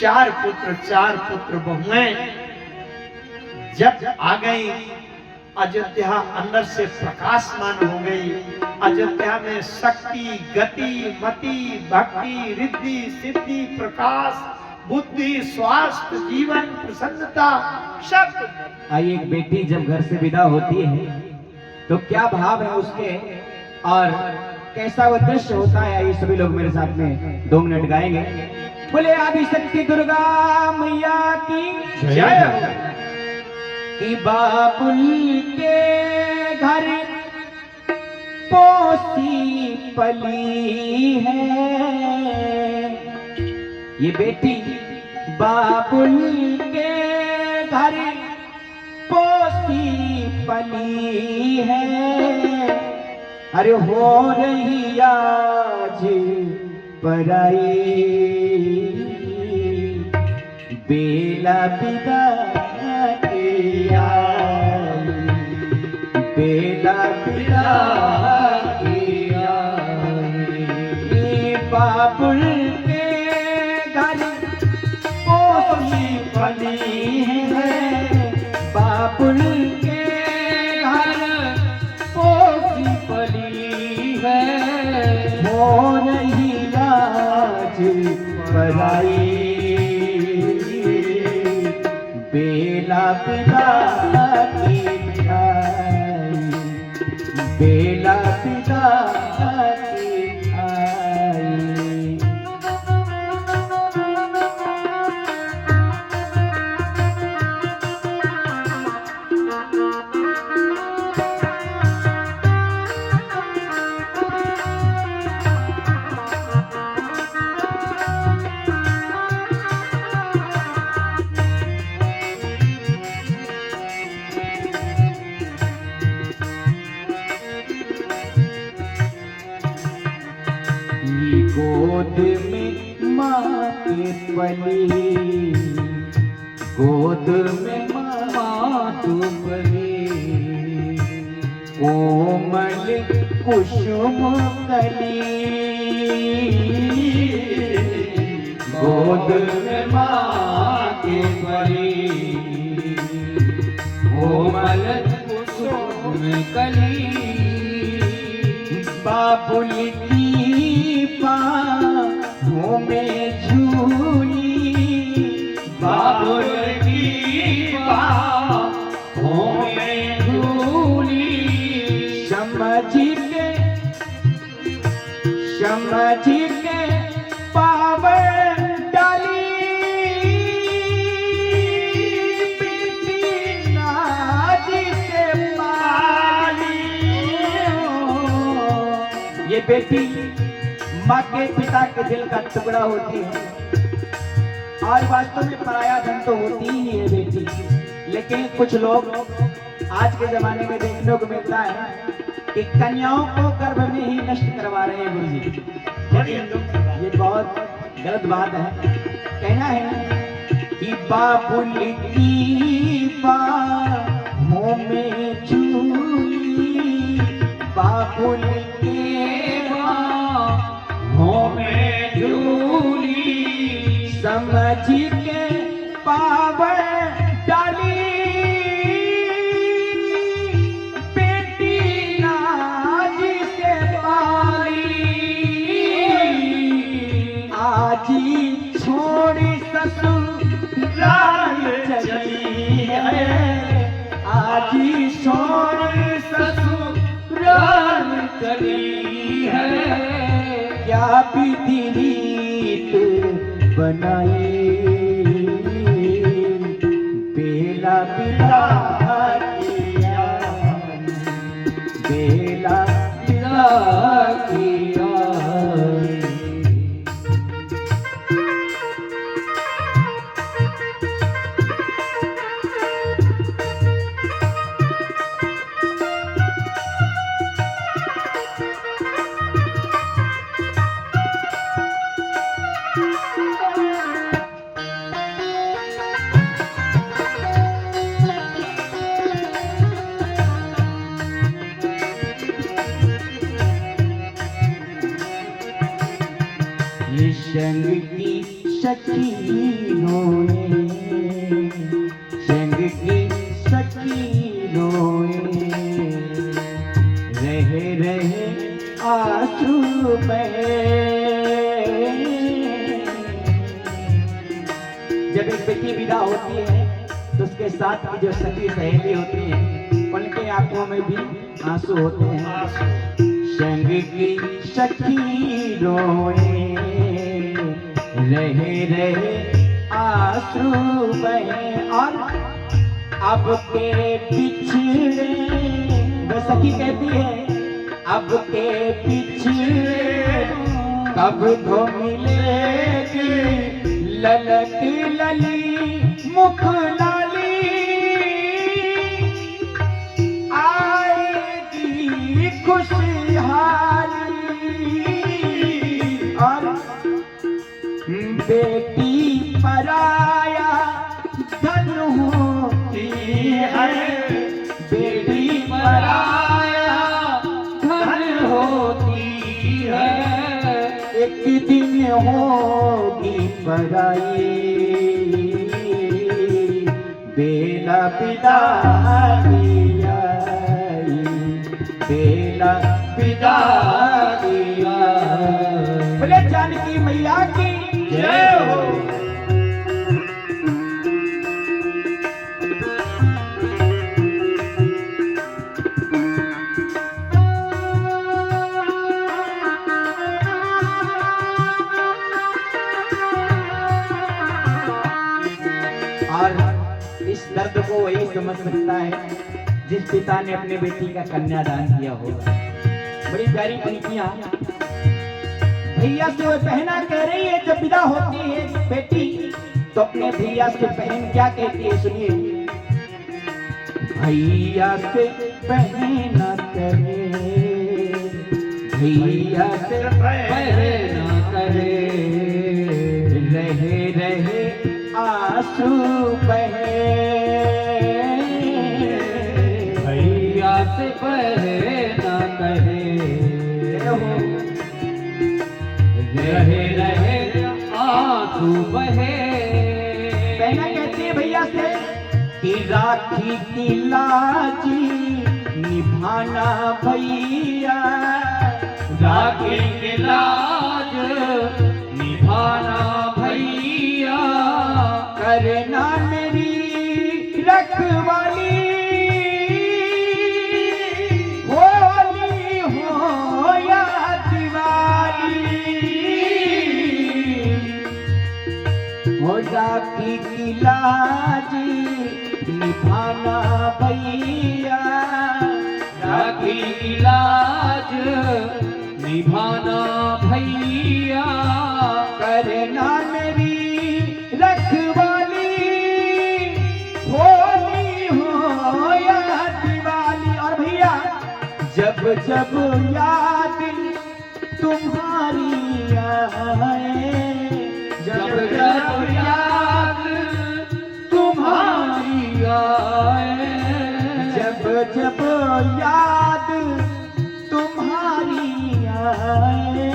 4 पुत्र बहुएं जब आ गई, अयोध्या अंदर से प्रकाशमान हो गई। अयोध्या में शक्ति, गति, मति, भक्ति, रिद्धि, सिद्धि, प्रकाश, बुद्धि, स्वास्थ्य, जीवन, प्रसन्नता सब। आई एक बेटी जब घर से विदा होती है तो क्या भाव है उसके और कैसा वो दृश्य होता है, ये सभी लोग मेरे साथ में 2 मिनट गाएंगे। बोले आदि शक्ति दुर्गा मैया की जय। कि बाबुल के घर पोसी पली है ये बेटी, बाबुल के घर पोसी पली है। अरे हो रही आज पराई, बेला पिता के आई, बेला पिता के आई। बाबुल के घर पोसी पली है, बाबुल के घर पोसी पली है। हो रही आज पराई, बेला पिता की आई, बेला पिता की आई। गोद में माँ के पली, गोद में माँ तू पली, कोमल कुसुम कली। गोद में माँ के पली, कोमल कुसुम कली। बाबुल की बाहों में झूली, बाबुल की बाहों में झूली। समझ के पावन डाली, बेटी नाज से पाली। ये बेटी माँ के पिता के दिल का टुकड़ा होती है। और वास्तव में पराया धन तो होती ही है बेटी, लेकिन कुछ लोग आज के जमाने में देखने को मिलता है कि कन्याओं को गर्भ में ही नष्ट करवा रहे हैं गुरुजी। ये बहुत गलत बात है। कहना है कि बाबुल की बाहों में झूली, बाबुल के बाहों में झूली, समझ के पावर डाली, बेटी नाज से पाली, आज ही छोड़ी ससुराल चली है, आज ही छोड़ी ससुराल चली है, क्या विधि रीत बनाए, बेला बिला किया, बेला बिला किया। संग की सखियों ने, संग की सखियों ने, रहे रहे आंसू बहे। जब एक बेटी विदा होती है तो उसके साथ की जो सखी सहेली होती हैं उनके आंखों में भी आंसू होते हैं। संग की सखी रोए, रहे रहे आंसू बहे, और अब के पिछड़े, वह सखी कहती है अब के पिछड़े कब तो मिलेगी ललक लली मुख लाली, आएगी खुशहाली, और बेटी पराया धन होती है, बेटी पराया धन होती है, एक दिन होगी पराई, बेला विदा किया, बेला विदा किया। बोले जानकी मैया की जय हो। और इस दर्द को वही समझ सकता है जिस पिता ने अपने बेटी का कन्यादान किया होगा। बड़ी प्यारी पंक्तियां भैया से वो बहना कह रही है, जब विदा होती है बेटी तो अपने भैया से बहन क्या कहती है, सुनिए। भैया से बहना करे, भैया से बहना करे, रहे रहे आंसू बहे, भैया से बहना करे, रहे रहे आंसू बहे। बहना कहती है भैया से कि राखी की लाजी निभाना भैया, राखी की लाज निभाना भैया, करना मेरी रखवाली, होली हो या दिवाली, हो राखी की लाज निभाना भैया, राखी की लाज निभाना भैया, करना मेरी रख जब जब याद तुम्हारी आए, जब जब याद तुम्हारी आए, जब जब याद तुम्हारी आए,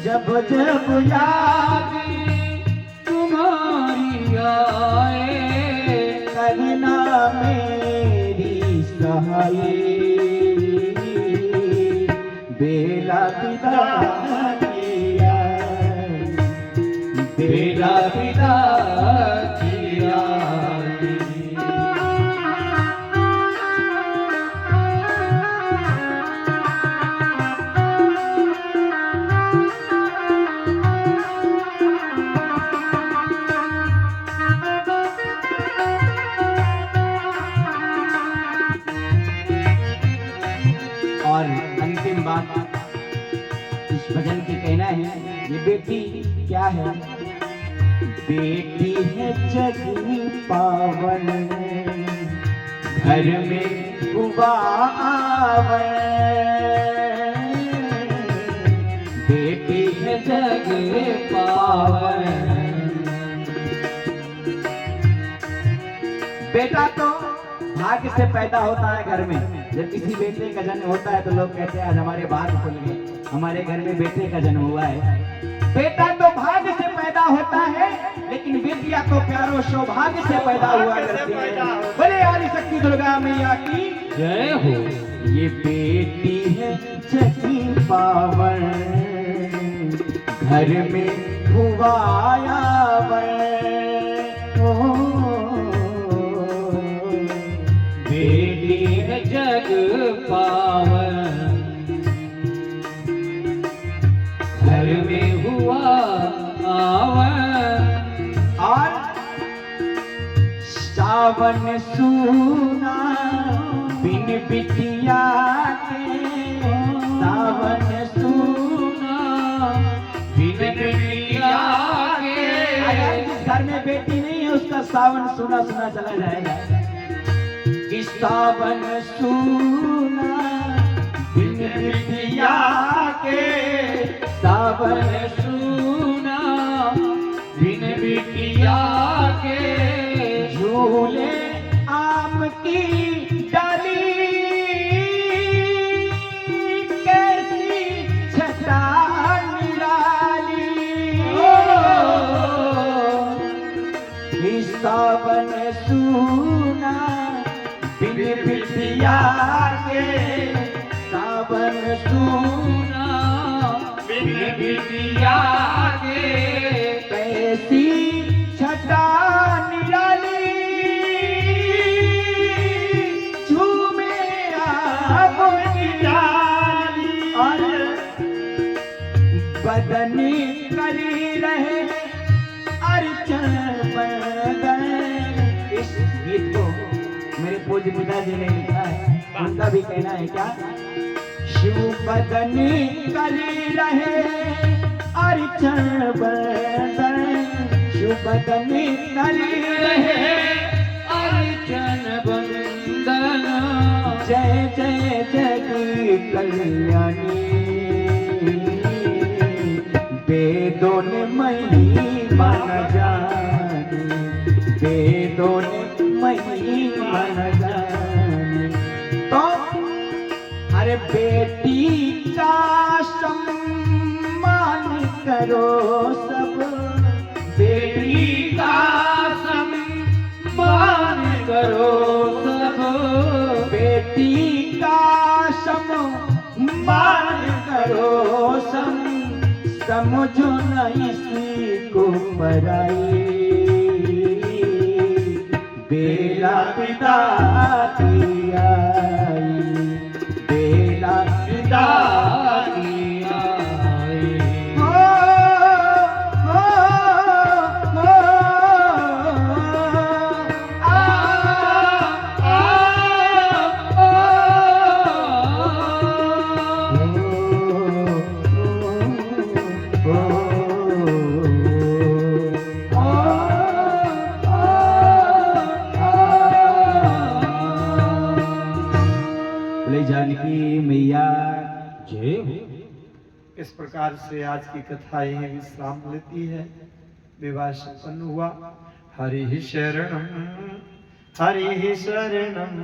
जब जब याद तुम्हारी आए, करना मेरी सहाय, बेला पिता किया, बेला पिता किया। और अंतिम बात इस भजन की कहना है, ये बेटी क्या है? बेटी है जगी पावन, घर में हुआ आवन, बेटी है जग पावन। बेटा तो भाग्य से पैदा होता है घर में। जब किसी बेटे का जन्म होता है तो लोग कहते हैं आज हमारे भाग्य खुल गए, हमारे घर में बेटे का जन्म हुआ है। बेटा तो भाग्य से पैदा होता है, लेकिन बेटियां तो प्यारो सौभाग्य से पैदा हुआ करती है। बोले आदि शक्ति दुर्गा मैया की जय हो। ये बेटी है जगी पावन, घर में हुआ आवन, बेटी है जग पावन, घर में हुआ आवन। और सावन सूना बिन बिटिया के, सावन सूना बिन बिटिया के। अगर जिस घर में बेटी नहीं है उसका सावन सूना सूना चला जाएगा। सावन सूना बिन बिटिया के, सावन सूना बिन बिटिया के। झूले आम की डाली कैसी छटा निराली, सावन सूना बिन बिटिया के, सावन सूना बिन बिटिया के। कैसी छटा निराली झूमे आम की डाली, और बदनी करी रहे अर्चन बदन। इस गीत को मेरे पूज्य पिताजी ने लिखा है, उनका भी कहना है क्या? शिव बदनी करी रहे अर्चन बदन, शिव बदनी करी रहे अर्चन बंदन। जय जय जगी कल्याणी, वेदों ने महिमा न जानी, वेदों ने महिमा न जानी। तो अरे बेटी का सम्मान करो सब, बेटी का सम्मान करो सब, बेटी का सम्मान करो सब। समझो न इसी को पराई, बेला पिता की आई, बेला पिता की आई। हो हो हो आ आ बोले जानकी मैया जय हो। इस प्रकार से आज की कथा यही विश्राम लेती है। विवाह संपन्न हुआ। हरि शरणम हरि शरणम।